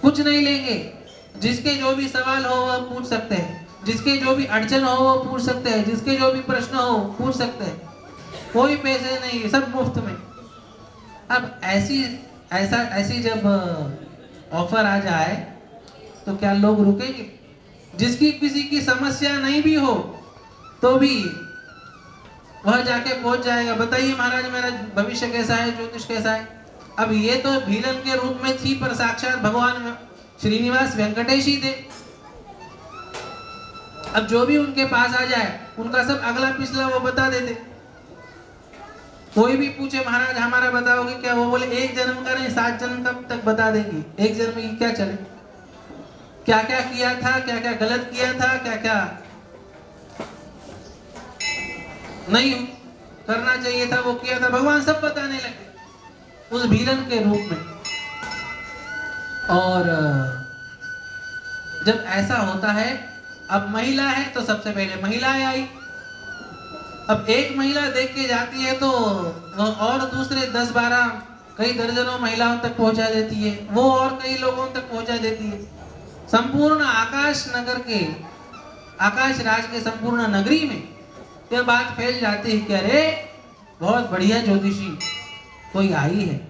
Speaker 3: कुछ नहीं लेंगे, जिसके जो भी सवाल हो वह पूछ सकते हैं, जिसके जो भी अड़चन हो वो पूछ सकते हैं, जिसके जो भी प्रश्न हो पूछ सकते हैं, कोई पैसे नहीं, सब मुफ्त में। अब ऐसी जब ऑफर आ जाए तो क्या लोग रुकेंगे? जिसकी किसी की समस्या नहीं भी हो तो भी वह जाके पहुंच जाएगा, बताइए महाराज मेरा भविष्य कैसा है, ज्योतिष कैसा है। अब ये तो भीलन के रूप में थी, पर साक्षात भगवान श्रीनिवास वेंकटेश ही थे। अब जो भी उनके पास आ जाए उनका सब अगला पिछला वो बता देते। कोई भी पूछे महाराज हमारा बताओगे क्या, वो बोले 1 जन्म का नहीं 7 जन्म का तक बता देंगे। 1 जन्म की क्या चले, क्या क्या किया था, क्या क्या गलत किया था, क्या क्या नहीं करना चाहिए था वो किया था, भगवान सब बताने लगे उस भीलन के रूप में। और जब ऐसा होता है, अब महिला है तो सबसे पहले महिलाएं आई। अब एक महिला देख के जाती है तो वो और दूसरे 10-12 कई दर्जनों महिलाओं तक पहुंचा देती है, वो और कई लोगों तक पहुंचा देती है। संपूर्ण आकाश नगर के, आकाश राज के संपूर्ण नगरी में यह बात फैल जाती है कि अरे बहुत बढ़िया ज्योतिषी कोई आई है।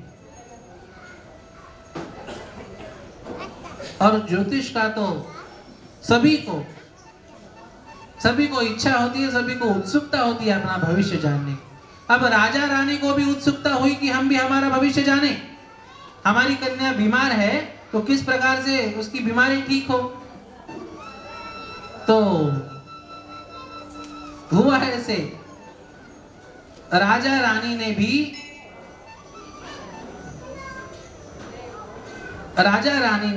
Speaker 3: और ज्योतिष का तो सभी को इच्छा होती है, सभी को उत्सुकता होती है अपना भविष्य जानने की। अब राजा रानी को भी उत्सुकता हुई कि हम भी हमारा भविष्य जाने। हमारी कन्या बीमार है तो किस प्रकार से उसकी बीमारी ठीक हो। तो हुआ ऐसे, राजा रानी ने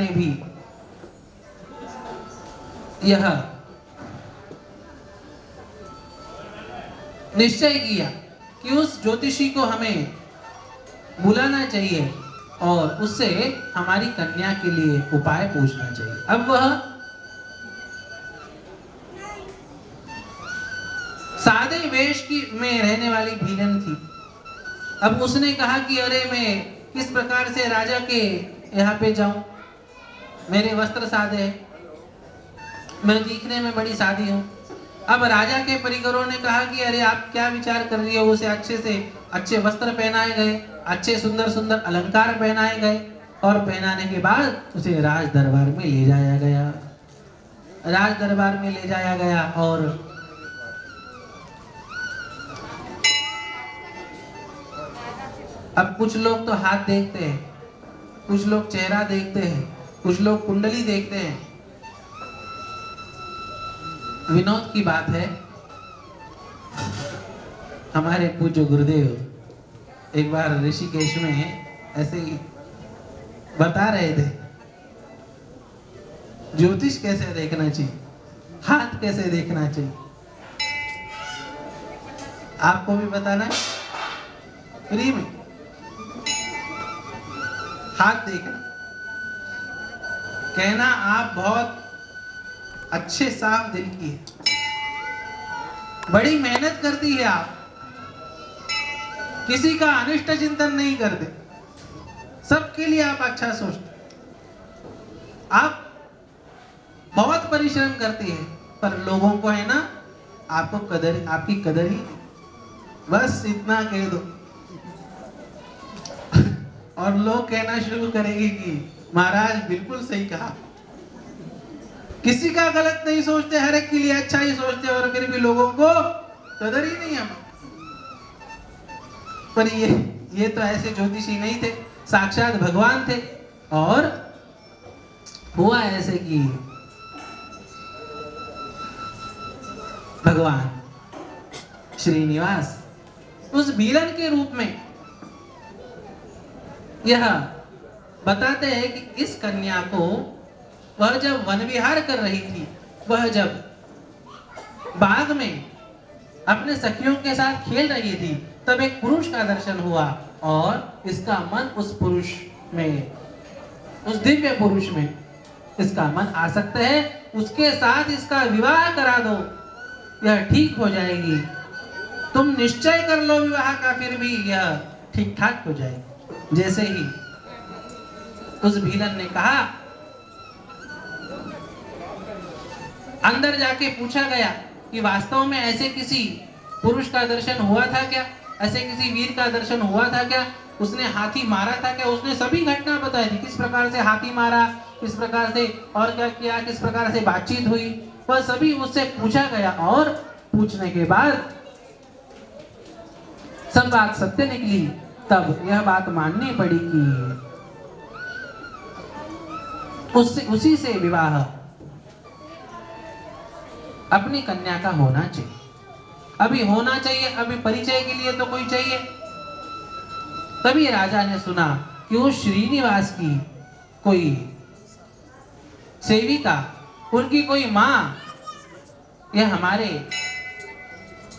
Speaker 3: भी यह निश्चय किया कि उस ज्योतिषी को हमें बुलाना चाहिए और उससे हमारी कन्या के लिए उपाय पूछना चाहिए। अब वह सादे वेश में रहने वाली भीलन थी। अब उसने कहा कि अरे मैं किस प्रकार से राजा के यहाँ पे जाऊं, मेरे वस्त्र सादे हैं, मैं दिखने में बड़ी सादी हूँ। अब राजा के परिकरों ने कहा कि अरे आप क्या विचार कर रही हो। उसे अच्छे वस्त्र पहनाए गए, अच्छे सुंदर सुंदर अलंकार पहनाए गए और पहनाने के बाद उसे राज दरबार में ले जाया गया। और अब कुछ लोग तो हाथ देखते हैं, कुछ लोग चेहरा देखते हैं, कुछ लोग कुंडली देखते हैं। विनोद की बात है, हमारे पूज्य गुरुदेव एक बार ऋषिकेश में ऐसे ही बता रहे थे ज्योतिष कैसे देखना चाहिए, हाथ कैसे देखना चाहिए। आपको भी बताना है फ्री में, हाथ देखना, कहना आप बहुत अच्छे साफ दिल की है, बड़ी मेहनत करती है, आप किसी का अनिष्ट चिंतन नहीं करते, सबके लिए आप अच्छा सोचते, आप बहुत परिश्रम करती है, पर लोगों को है ना आपको कदर, आपकी कदर ही, बस इतना कह दो और लोग कहना शुरू करेंगे कि महाराज बिल्कुल सही कहा। किसी का गलत नहीं सोचते, हर एक के लिए अच्छा ही सोचते, और फिर भी लोगों को कदर ही नहीं है। पर ये तो ऐसे ज्योतिषी नहीं थे, साक्षात भगवान थे। और हुआ ऐसे कि भगवान श्रीनिवास उस भीलन के रूप में यह बताते हैं कि इस कन्या को वह जब वन विहार कर रही थी, वह जब बाग में अपने सखियों के साथ खेल रही थी, तब एक पुरुष का दर्शन हुआ और इसका मन उस पुरुष में, उस दिव्य पुरुष में इसका मन आसक्त है। उसके साथ इसका विवाह करा दो, यह ठीक हो जाएगी। तुम निश्चय कर लो विवाह का, फिर भी यह ठीक ठाक हो जाएगी। जैसे ही उस भीलन ने कहा, अंदर जाके पूछा गया कि वास्तव में ऐसे किसी पुरुष का दर्शन हुआ था क्या, ऐसे किसी वीर का दर्शन हुआ था क्या, उसने हाथी मारा था क्या। उसने सभी घटना बताई थी, किस प्रकार से हाथी मारा, किस प्रकार से और क्या किया, किस प्रकार से बातचीत हुई, वह सभी उससे पूछा गया। और पूछने के बाद सब बात सत्य निकली। तब यह बात माननी पड़ी कि उसी से विवाह अपनी कन्या का होना चाहिए। अभी होना चाहिए, अभी परिचय के लिए तो कोई चाहिए। तभी राजा ने सुना कि वो श्रीनिवास की कोई सेविका, उनकी कोई माँ, यह हमारे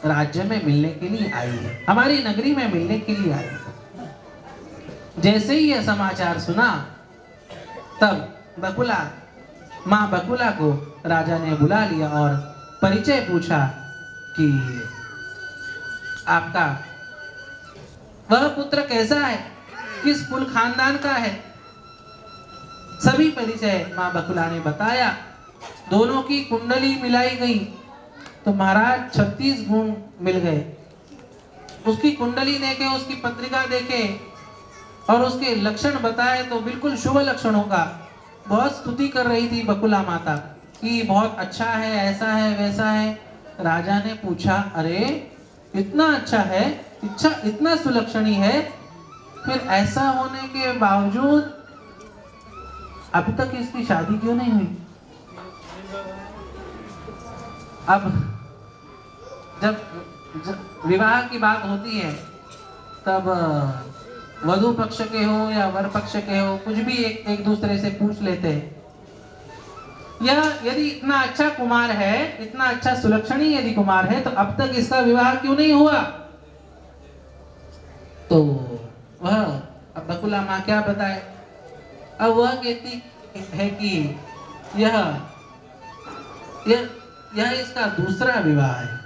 Speaker 3: राज्य में मिलने के लिए आई है, हमारी नगरी में मिलने के लिए आई है। जैसे ही यह समाचार सुना, तब बकुला, माँ बकुला को राजा ने बुला लिया और परिचय पूछा कि आपका वह पुत्र कैसा है, किस कुल खानदान का है। सभी परिचय माँ बकुला ने बताया। दोनों की कुंडली मिलाई गई तो महाराज 36 गुण मिल गए। उसकी कुंडली देखे, उसकी पत्रिका देखे और उसके लक्षण बताए तो बिल्कुल शुभ लक्षणों का। बहुत स्तुति कर रही थी बकुला माता कि बहुत अच्छा है, ऐसा है, वैसा है। राजा ने पूछा, अरे इतना अच्छा है, इतना सुलक्षणी है, फिर ऐसा होने के बावजूद अभी तक इसकी शादी क्यों नहीं हुई। अब जब विवाह की बात होती है, तब वधू पक्ष के हो या वर पक्ष के हो, कुछ भी एक दूसरे से पूछ लेते हैं। यह यदि इतना अच्छा कुमार है, इतना अच्छा सुलक्षणी यदि कुमार है, तो अब तक इसका विवाह क्यों नहीं हुआ। तो वह अब बकुला माँ क्या बताए। अब वह कहती है कि यह इसका दूसरा विवाह है,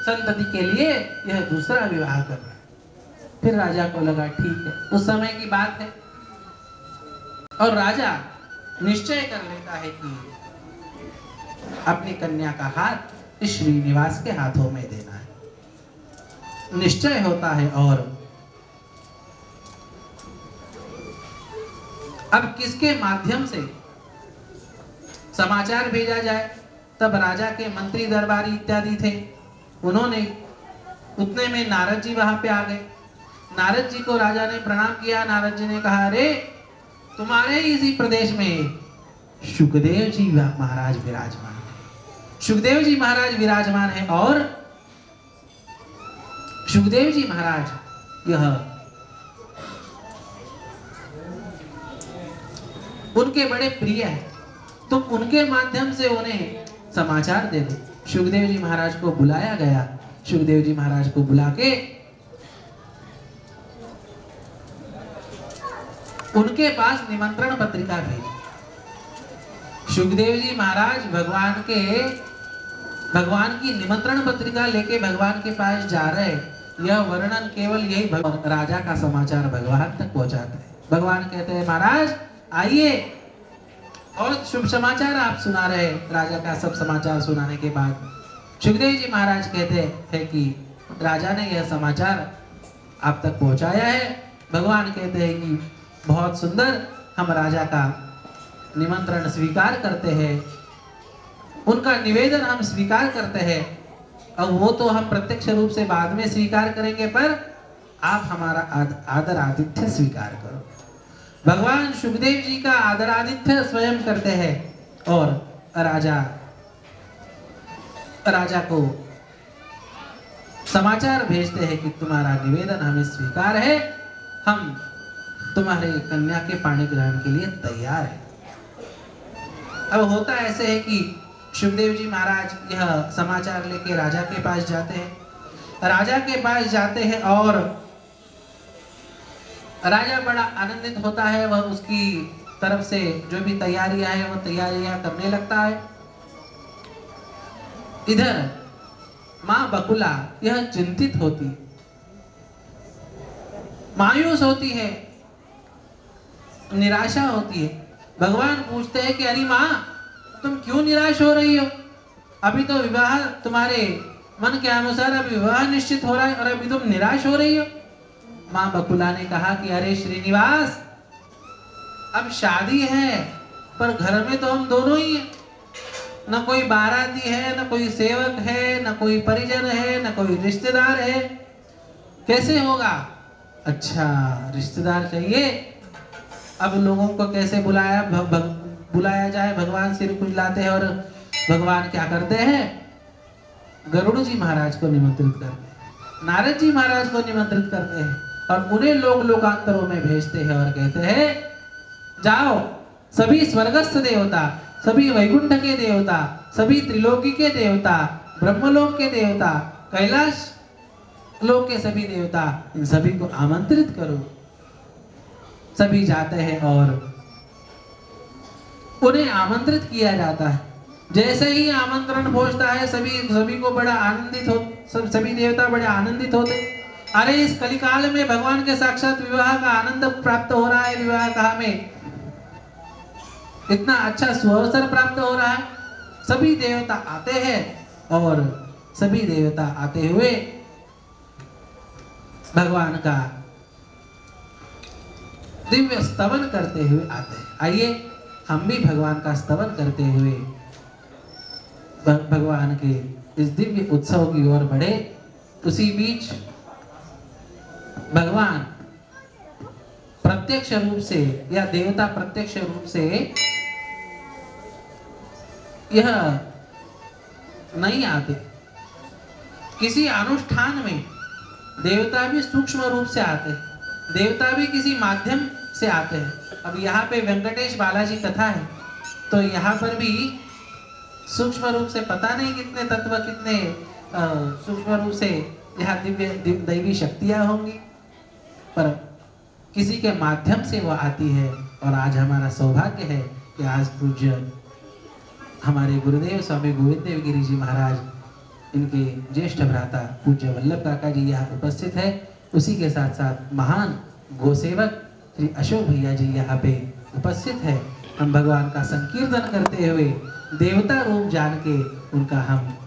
Speaker 3: संतति के लिए यह दूसरा विवाह कर रहा है। फिर राजा को लगा ठीक है, उस समय की बात है, और राजा निश्चय कर लेता है कि अपनी कन्या का हाथ इस श्रीनिवास के हाथों में देना है। निश्चय होता है और अब किसके माध्यम से समाचार भेजा जाए। तब राजा के मंत्री दरबारी इत्यादि थे, उन्होंने उतने में नारद जी वहां पे आ गए। नारद जी को राजा ने प्रणाम किया। नारद जी ने कहा, अरे तुम्हारे इसी प्रदेश में सुखदेव जी महाराज विराजमान है। सुखदेव जी महाराज विराजमान है और सुखदेव जी महाराज यह उनके बड़े प्रिय है, तुम उनके माध्यम से उन्हें समाचार दे दो। सुखदेव जी महाराज को बुलाया गया। सुखदेव जी महाराज को बुला के उनके पास निमंत्रण पत्रिका भेजी। सुखदेव जी महाराज भगवान की निमंत्रण पत्रिका लेके भगवान के पास जा रहे। यह वर्णन केवल यही राजा का समाचार भगवान तक पहुंचाते हैं। भगवान कहते हैं, महाराज आइए, बहुत शुभ समाचार आप सुना रहे। राजा का सब समाचार सुनाने के बाद सुखदेव जी महाराज कहते हैं कि राजा ने यह समाचार आप तक पहुंचाया है। भगवान कहते हैं कि बहुत सुंदर, हम राजा का निमंत्रण स्वीकार करते हैं, उनका निवेदन हम स्वीकार करते हैं। अब वो तो हम प्रत्यक्ष रूप से बाद में स्वीकार करेंगे, पर आप हमारा आदर आतिथ्य स्वीकार करो। भगवान सुखदेव जी का आदरातिथ्य स्वयं करते हैं और राजा को समाचार भेजते हैं कि तुम्हारा निवेदन हमें स्वीकार है, हम तुम्हारे कन्या के पाणी ग्रहण के लिए तैयार है। अब होता ऐसे है कि सुखदेव जी महाराज यह समाचार लेके राजा के पास जाते हैं। राजा के पास जाते हैं और राजा बड़ा आनंदित होता है। वह उसकी तरफ से जो भी तैयारियां हैं वो तैयारियां करने लगता है। इधर माँ बकुला यह चिंतित होती, मायूस होती है, निराशा होती है। भगवान पूछते हैं कि अरे माँ, तुम क्यों निराश हो रही हो? अभी तो विवाह, तुम्हारे मन के अनुसार अभी विवाह निश्चित हो रहा है और अभी तुम निराश हो रही हो। माँ बकुला ने कहा कि अरे श्रीनिवास, अब शादी है पर घर में तो हम दोनों ही हैं। न कोई बाराती है, न कोई सेवक है, न कोई परिजन है, न कोई रिश्तेदार है, कैसे होगा? अच्छा, रिश्तेदार चाहिए। अब लोगों को कैसे बुलाया जाए? भगवान सिर खुजलाते हैं और भगवान क्या करते हैं? गरुड़ जी महाराज को निमंत्रित करते हैं, नारद जी महाराज को निमंत्रित करते हैं और उन्हें लोकांतरों में भेजते हैं और कहते हैं, जाओ सभी स्वर्गस्थ देवता, सभी वैकुंठ के देवता, सभी त्रिलोकी के देवता, ब्रह्मलोक के देवता, कैलाश लोक के सभी देवता, इन सभी को आमंत्रित करो। सभी जाते हैं और उन्हें आमंत्रित किया जाता है। जैसे ही आमंत्रण पहुंचता है सभी को बड़ा आनंदित हो, सभी देवता बड़े आनंदित होते। अरे इस कलिकाल में भगवान के साक्षात विवाह का आनंद प्राप्त हो रहा है, विवाह का हमें इतना अच्छा सुअवसर प्राप्त हो रहा है। सभी देवता आते हैं और सभी देवता आते हुए भगवान का दिव्य स्तवन करते हुए आते हैं। आइए हम भी भगवान का स्तवन करते हुए भगवान के इस दिव्य उत्सव की ओर बढ़े। उसी बीच भगवान प्रत्यक्ष रूप से या देवता प्रत्यक्ष रूप से यह नहीं आते। किसी अनुष्ठान में देवता भी सूक्ष्म रूप से आते हैं, देवता भी किसी माध्यम से आते हैं। अब यहाँ पे वेंकटेश बालाजी कथा है तो यहाँ पर भी सूक्ष्म रूप से पता नहीं कितने तत्व, कितने सूक्ष्म रूप से यहाँ दिव्य दैवी शक्तियाँ होंगी, पर किसी के माध्यम से वो आती है। और आज हमारा सौभाग्य है कि आज पूज्य हमारे गुरुदेव स्वामी गोविंद देव गिरी जी महाराज, इनके ज्येष्ठ भ्राता पूज्य वल्लभ काका जी यहाँ उपस्थित है। उसी के साथ साथ महान गोसेवक श्री अशोक भैया जी यहाँ पे उपस्थित है। हम भगवान का संकीर्तन करते हुए देवता रूप जान के उनका हम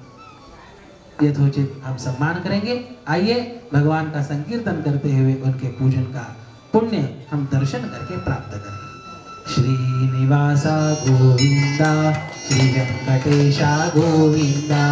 Speaker 3: यथोचित हम सम्मान करेंगे। आइए भगवान का संकीर्तन करते हुए उनके पूजन का पुण्य हम दर्शन करके प्राप्त करें। श्रीनिवासा गोविंदा, श्री वेंकटेशा गोविंदा।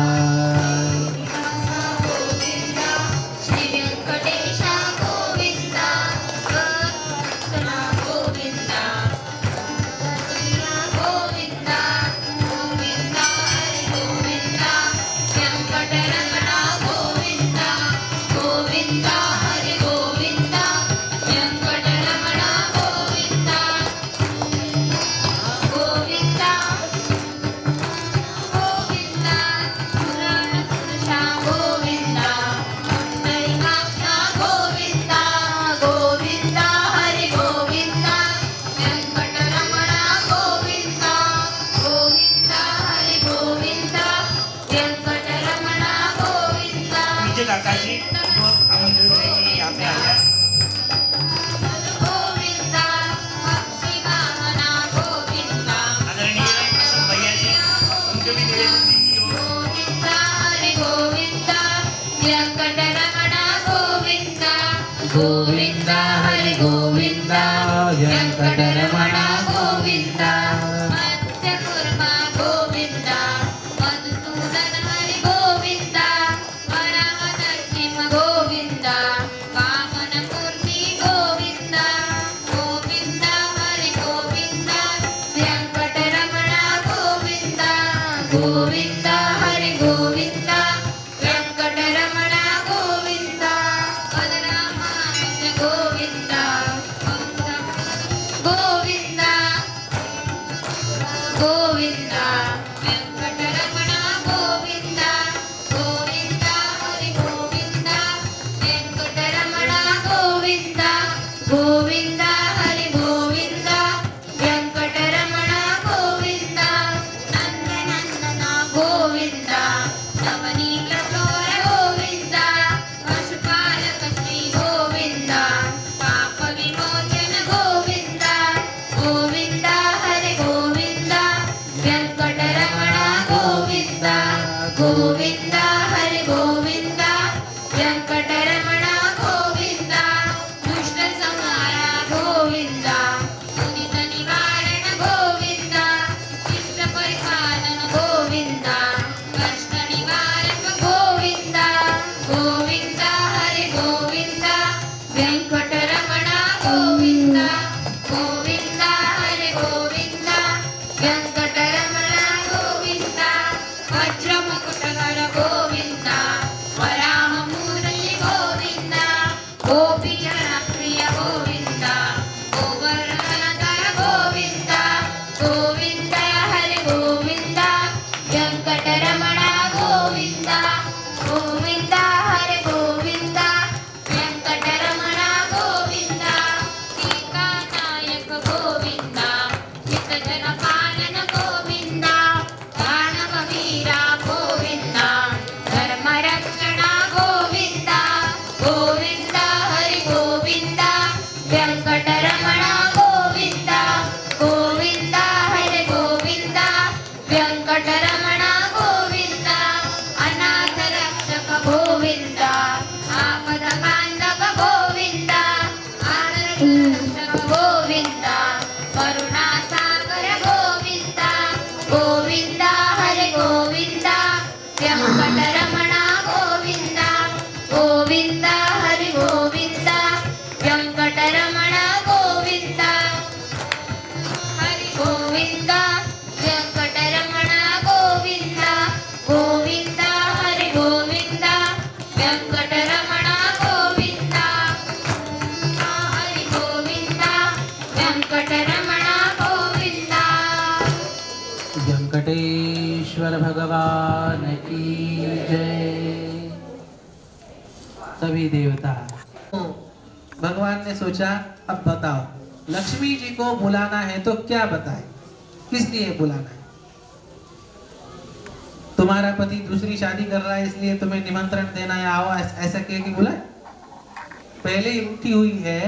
Speaker 3: गोविंदा हरि गोविंदा, वेंकटरमण गोविंदा।
Speaker 2: मत्स्यकूर्मा गोविंदा, मधुसूदन हरि गोविंदा, वराह नरसिंह गोविंदा, वामनमूर्ति गोविंदा। गोविंदा हरि गोविंदा, वेंकटरमण गोविंदा। गोविंदा हरि गोविंदा, वेंकटरमण गोविंदा। गोविंदा गोविंदा गोविंदा। वेंकटरमण गोविंद गोविंद हरि गोविंद वेंकटरमण गोविंद दुष्ट संहार गोविंद दुरित निवारण गोविंद इष्ट परिपालन गोविंद कष्ट निवारक गोविंद गोविंद हरि गोविंद वेंकटरमण गोविंद गोविंद हरि गोविंद वेंकटरमण गोविंद वज्रमुकुटधर गोविंद वराहमूर्ति गोविंद गोपीजनप्रिय गोविंद गोवर्धनधर गोविंद गोविंद हरि गोविंद वेंकटरमण गोविंद गोविंद हरि गोविंद वेंकटरमण गोविंद टीकानायक गोविंद हितजन पालन गोविंद दानववीरा गोविंद धर्मरक्षण गोविंद गोविंद हरि गोविंद वेंकटरमण गोविंद गोविंद हरि गोविंद वेंकटरमण गोविंद अनाथ रक्षक गोविंद आपद बांधव गोविंद रक्षक गोविंद करुणा सागर गोविंद गोविंद हरि गोविंद वेंकटरमण गोविंद गोविंद हरि गोविंद वेंकटरमण गोविंद हरि गोविंद वेंकटरमण गोविंद गोविंद हरि गोविंद वेंकटरमण गोविंद हरि गोविंद वेंकटरमण गोविंद
Speaker 3: वेंकटेश्वर भगवान की जय। सभी देवता तो भगवान ने सोचा, अब बताओ लक्ष्मी जी को बुलाना है तो क्या बताए, किस लिए बुलाना है? तुम्हारा पति दूसरी शादी कर रहा है इसलिए तुम्हें निमंत्रण देना है, आओ ऐसा कह के बुलाए? पहले ही रूठी हुई है,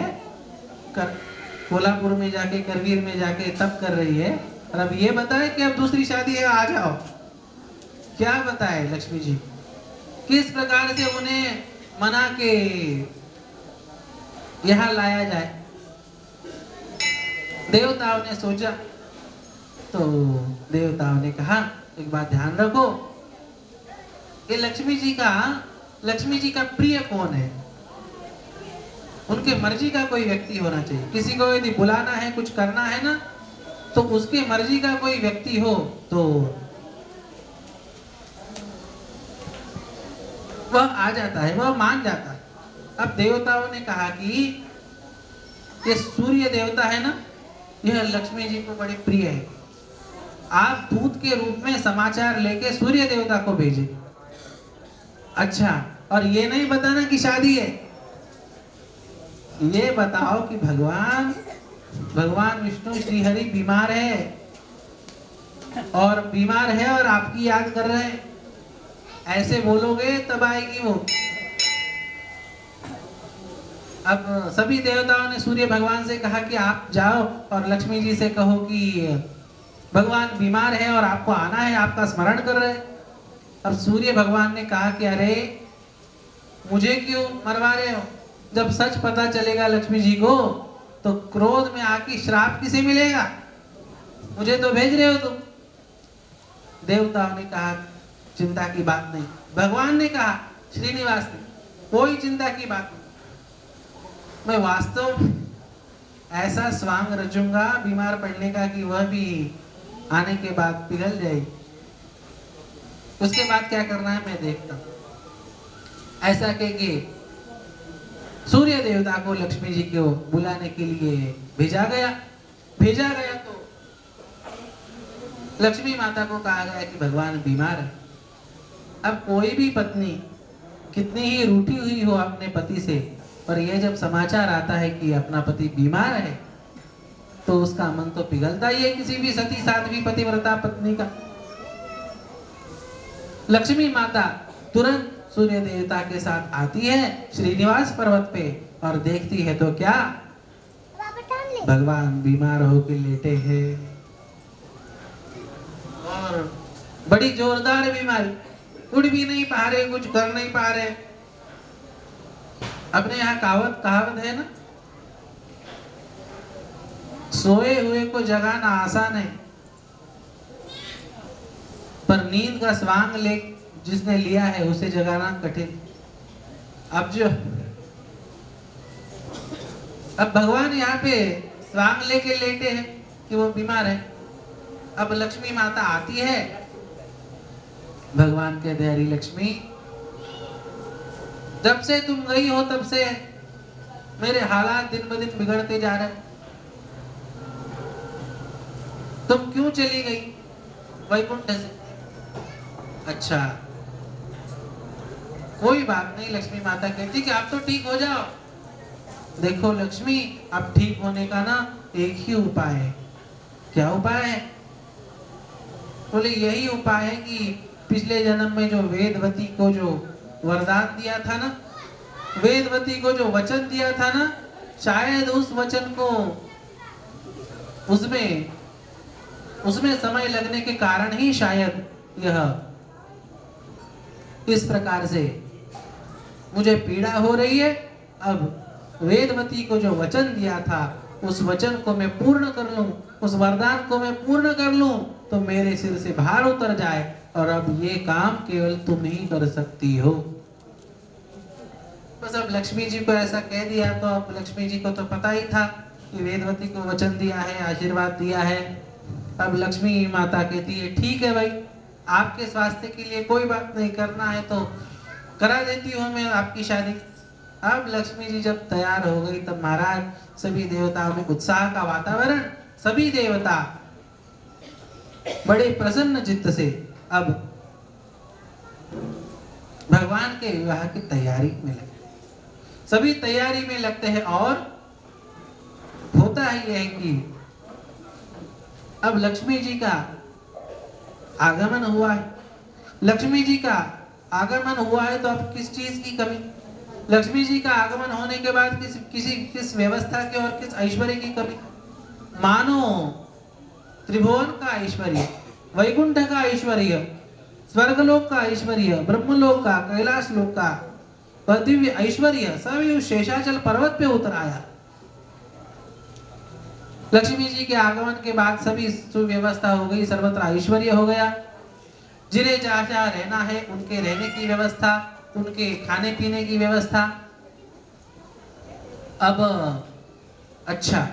Speaker 3: कोल्हापुर में जाके करवीर में जाके तप कर रही है, और अब ये बताए कि अब दूसरी शादी है, आ जाओ। क्या बताए लक्ष्मी जी, किस प्रकार से उन्हें मना के यहाँ लाया जाए? देवताओं ने सोचा, तो देवताओं ने कहा एक बात ध्यान रखो, ये लक्ष्मी जी का प्रिय कौन है? उनके मर्जी का कोई व्यक्ति होना चाहिए। किसी को यदि बुलाना है, कुछ करना है ना, तो उसके मर्जी का कोई व्यक्ति हो तो वह आ जाता है, वह मान जाता है। अब देवताओं ने कहा कि ये सूर्य देवता है ना, यह लक्ष्मी जी को बड़े प्रिय है, आप दूत के रूप में समाचार लेके सूर्य देवता को भेजे। अच्छा, और ये नहीं बताना कि शादी है, ये बताओ कि भगवान विष्णु श्री हरि बीमार है और आपकी याद कर रहे हैं, ऐसे बोलोगे तब आएगी वो। अब सभी देवताओं ने सूर्य भगवान से कहा कि आप जाओ और लक्ष्मी जी से कहो कि भगवान बीमार है और आपको आना है, आपका स्मरण कर रहे हैं। अब सूर्य भगवान ने कहा कि अरे मुझे क्यों मरवा रहे हो, जब सच पता चलेगा लक्ष्मी जी को तो क्रोध में आके श्राप किसे मिलेगा, मुझे तो भेज रहे हो तुम। देवताओं ने कहा चिंता की बात नहीं। भगवान ने कहा श्रीनिवास ने, कोई चिंता की बात नहीं, मैं वास्तव ऐसा स्वांग रचूंगा बीमार पड़ने का कि वह भी आने के बाद पिघल जाएगी। उसके बाद क्या करना है मैं देखता हूँ। ऐसा कह के सूर्य देवता को लक्ष्मी जी को बुलाने के लिए भेजा गया तो लक्ष्मी माता को कहा गया कि भगवान बीमार है। अब कोई भी पत्नी कितनी ही रूठी हुई हो अपने पति से, पर यह जब समाचार आता है कि अपना पति बीमार है तो उसका मन तो पिघलता ही है, किसी भी सती साध्वी पतिव्रता पत्नी का। लक्ष्मी माता तुरंत सूर्य देवता के साथ आती है श्रीनिवास पर्वत पे और देखती है तो क्या, भगवान बीमार होकर लेटे हैं। और बड़ी जोरदार बीमारी, उड़ भी नहीं पा रहे, कुछ कर नहीं पा रहे। अपने यहाँ कहावत है ना, सोए हुए को जगाना आसान है, पर नींद का स्वांग ले जिसने लिया है उसे जगाना कठिन। अब भगवान यहाँ पे स्वांग लेके लेटे हैं कि वो बीमार है। अब लक्ष्मी माता आती है, भगवान कहते हैं, हरी लक्ष्मी, जब से तुम गई हो तब से मेरे हालात दिन ब दिन बिगड़ते जा रहे। तुम क्यों चली गई वैकुंठ से? अच्छा, कोई बात नहीं। लक्ष्मी माता कहती कि आप तो ठीक हो जाओ। देखो लक्ष्मी, अब ठीक होने का ना एक ही उपाय है। क्या उपाय है? बोले यही उपाय है कि पिछले जन्म में जो वेदवती को जो वरदान दिया था ना, वेदवती को जो वचन दिया था ना, शायद उस वचन को उसमें समय लगने के कारण ही शायद यह इस प्रकार से मुझे पीड़ा हो रही है। अब वेदवती को जो वचन दिया था उस वचन को मैं पूर्ण कर लूं, उस वरदान को मैं पूर्ण कर लूं तो मेरे सिर से भार उतर जाए, और अब ये काम केवल तुम ही कर सकती हो। बस अब लक्ष्मी जी को ऐसा कह दिया तो अब लक्ष्मी जी को तो पता ही था कि वेदवती को वचन दिया है, आशीर्वाद दिया है। अब लक्ष्मी माता कहती है ठीक है भाई, आपके स्वास्थ्य के लिए कोई बात नहीं, करना है तो करा देती हूँ मैं आपकी शादी। अब लक्ष्मी जी जब तैयार हो गई तब महाराज सभी देवताओं में उत्साह का वातावरण, सभी देवता बड़े प्रसन्न चित्त से अब भगवान के विवाह की तैयारी में लगे। सभी तैयारी में लगते हैं और होता ही है कि अब लक्ष्मी जी का आगमन हुआ है। लक्ष्मी जी का आगमन हुआ है तो अब किस चीज की कमी? लक्ष्मी जी का आगमन होने के बाद किस व्यवस्था के और किस ऐश्वर्य की कमी? मानो त्रिभुवन का ऐश्वर्य, वैकुंठ का ऐश्वर्य, स्वर्गलोक का ऐश्वर्य, ब्रह्मलोक का, कैलाश लोक का वह दिव्य ऐश्वर्य सभी उस शेषाचल पर्वत पे उतर आया। लक्ष्मी जी के आगमन के बाद सभी सुव्यवस्था हो गई, सर्वत्र ऐश्वर्य हो गया। जिन्हें जहाँ जहाँ रहना है उनके रहने की व्यवस्था, उनके खाने पीने की व्यवस्था। अब अच्छा,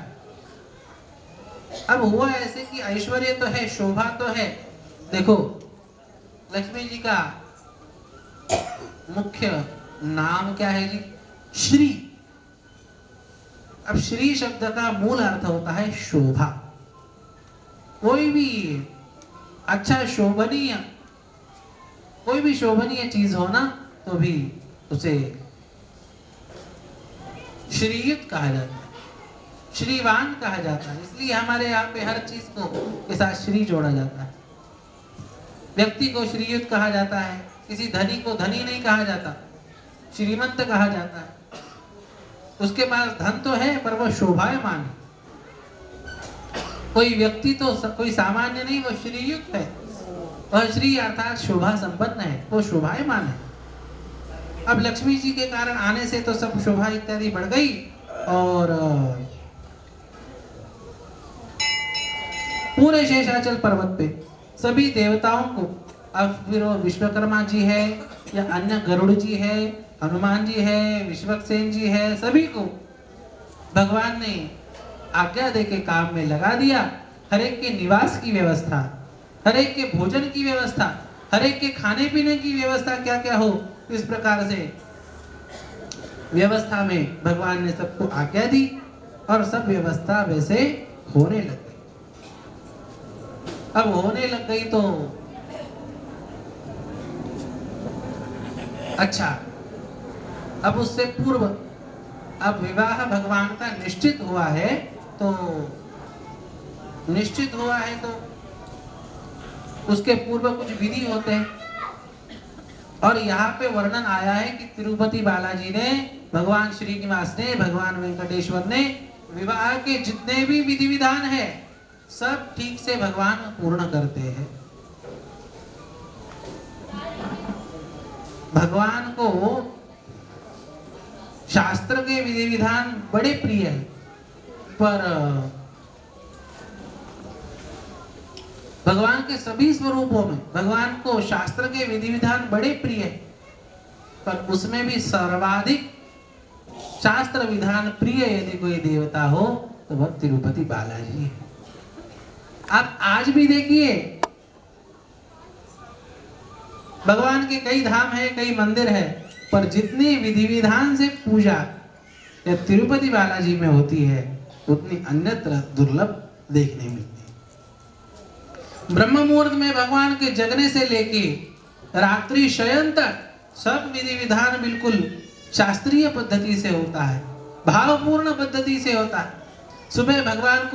Speaker 3: अब हुआ ऐसे कि ऐश्वर्य तो है, शोभा तो है। देखो लक्ष्मी जी का मुख्य नाम क्या है जी? श्री। अब श्री शब्द का मूल अर्थ होता है शोभा। कोई भी अच्छा शोभनीय, कोई भी शोभनीय चीज हो ना तो भी उसे श्रीयुत कहा जाता है, श्रीवान कहा जाता है। इसलिए हमारे यहाँ पे हर चीज को के साथ श्री जोड़ा जाता है। व्यक्ति को श्रीयुत कहा जाता है, किसी धनी को धनी नहीं कहा जाता, श्रीमंत कहा जाता है। उसके पास धन तो है पर वह शोभायमान है। कोई व्यक्ति तो कोई सामान्य नहीं, वो श्रीयुक्त है, वह श्री अर्थात शोभा संपन्न है, वो शोभायमान है। अब लक्ष्मी जी के कारण आने से तो सब शोभा इत्यादि बढ़ गई। और पूरे शेषाचल पर्वत पे सभी देवताओं को, अब फिर वो विश्वकर्मा जी है या अन्य गरुड़ जी है, हनुमान जी है, विश्वक्सेन जी है, सभी को भगवान ने आज्ञा दे के काम में लगा दिया। हर एक के निवास की व्यवस्था, हर एक के भोजन की व्यवस्था, हर एक के खाने पीने की व्यवस्था क्या क्या हो, इस प्रकार से व्यवस्था में भगवान ने सबको आज्ञा दी और सब व्यवस्था वैसे होने लग गई। अब होने लग गई तो अच्छा, अब उससे पूर्व अब विवाह भगवान का निश्चित हुआ है तो उसके पूर्व कुछ विधि होते हैं। और यहाँ पे वर्णन आया है कि तिरुपति बालाजी ने, भगवान श्रीनिवास ने, भगवान वेंकटेश्वर ने विवाह के जितने भी विधि विधान है सब ठीक से भगवान पूर्ण करते हैं। भगवान को शास्त्र के विधि विधान बड़े प्रिय हैं, पर भगवान के सभी स्वरूपों में भगवान को शास्त्र के विधि विधान बड़े प्रिय हैं, पर उसमें भी सर्वाधिक शास्त्र विधान प्रिय यदि कोई देवता हो तो वह तिरुपति बालाजी है। आप आज भी देखिए, भगवान के कई धाम है, कई मंदिर है, पर जितनी विधि विधान से पूजा या तिरुपति बालाजी में होती है उतनी अन्यत्र दुर्लभ देखने मिलती है। ब्रह्म मुहूर्त में भगवान के जगने से लेके रात्रि शयन तक सब विधि विधान बिल्कुल शास्त्रीय पद्धति से होता है, भावपूर्ण पद्धति से होता है। सुबह भगवान को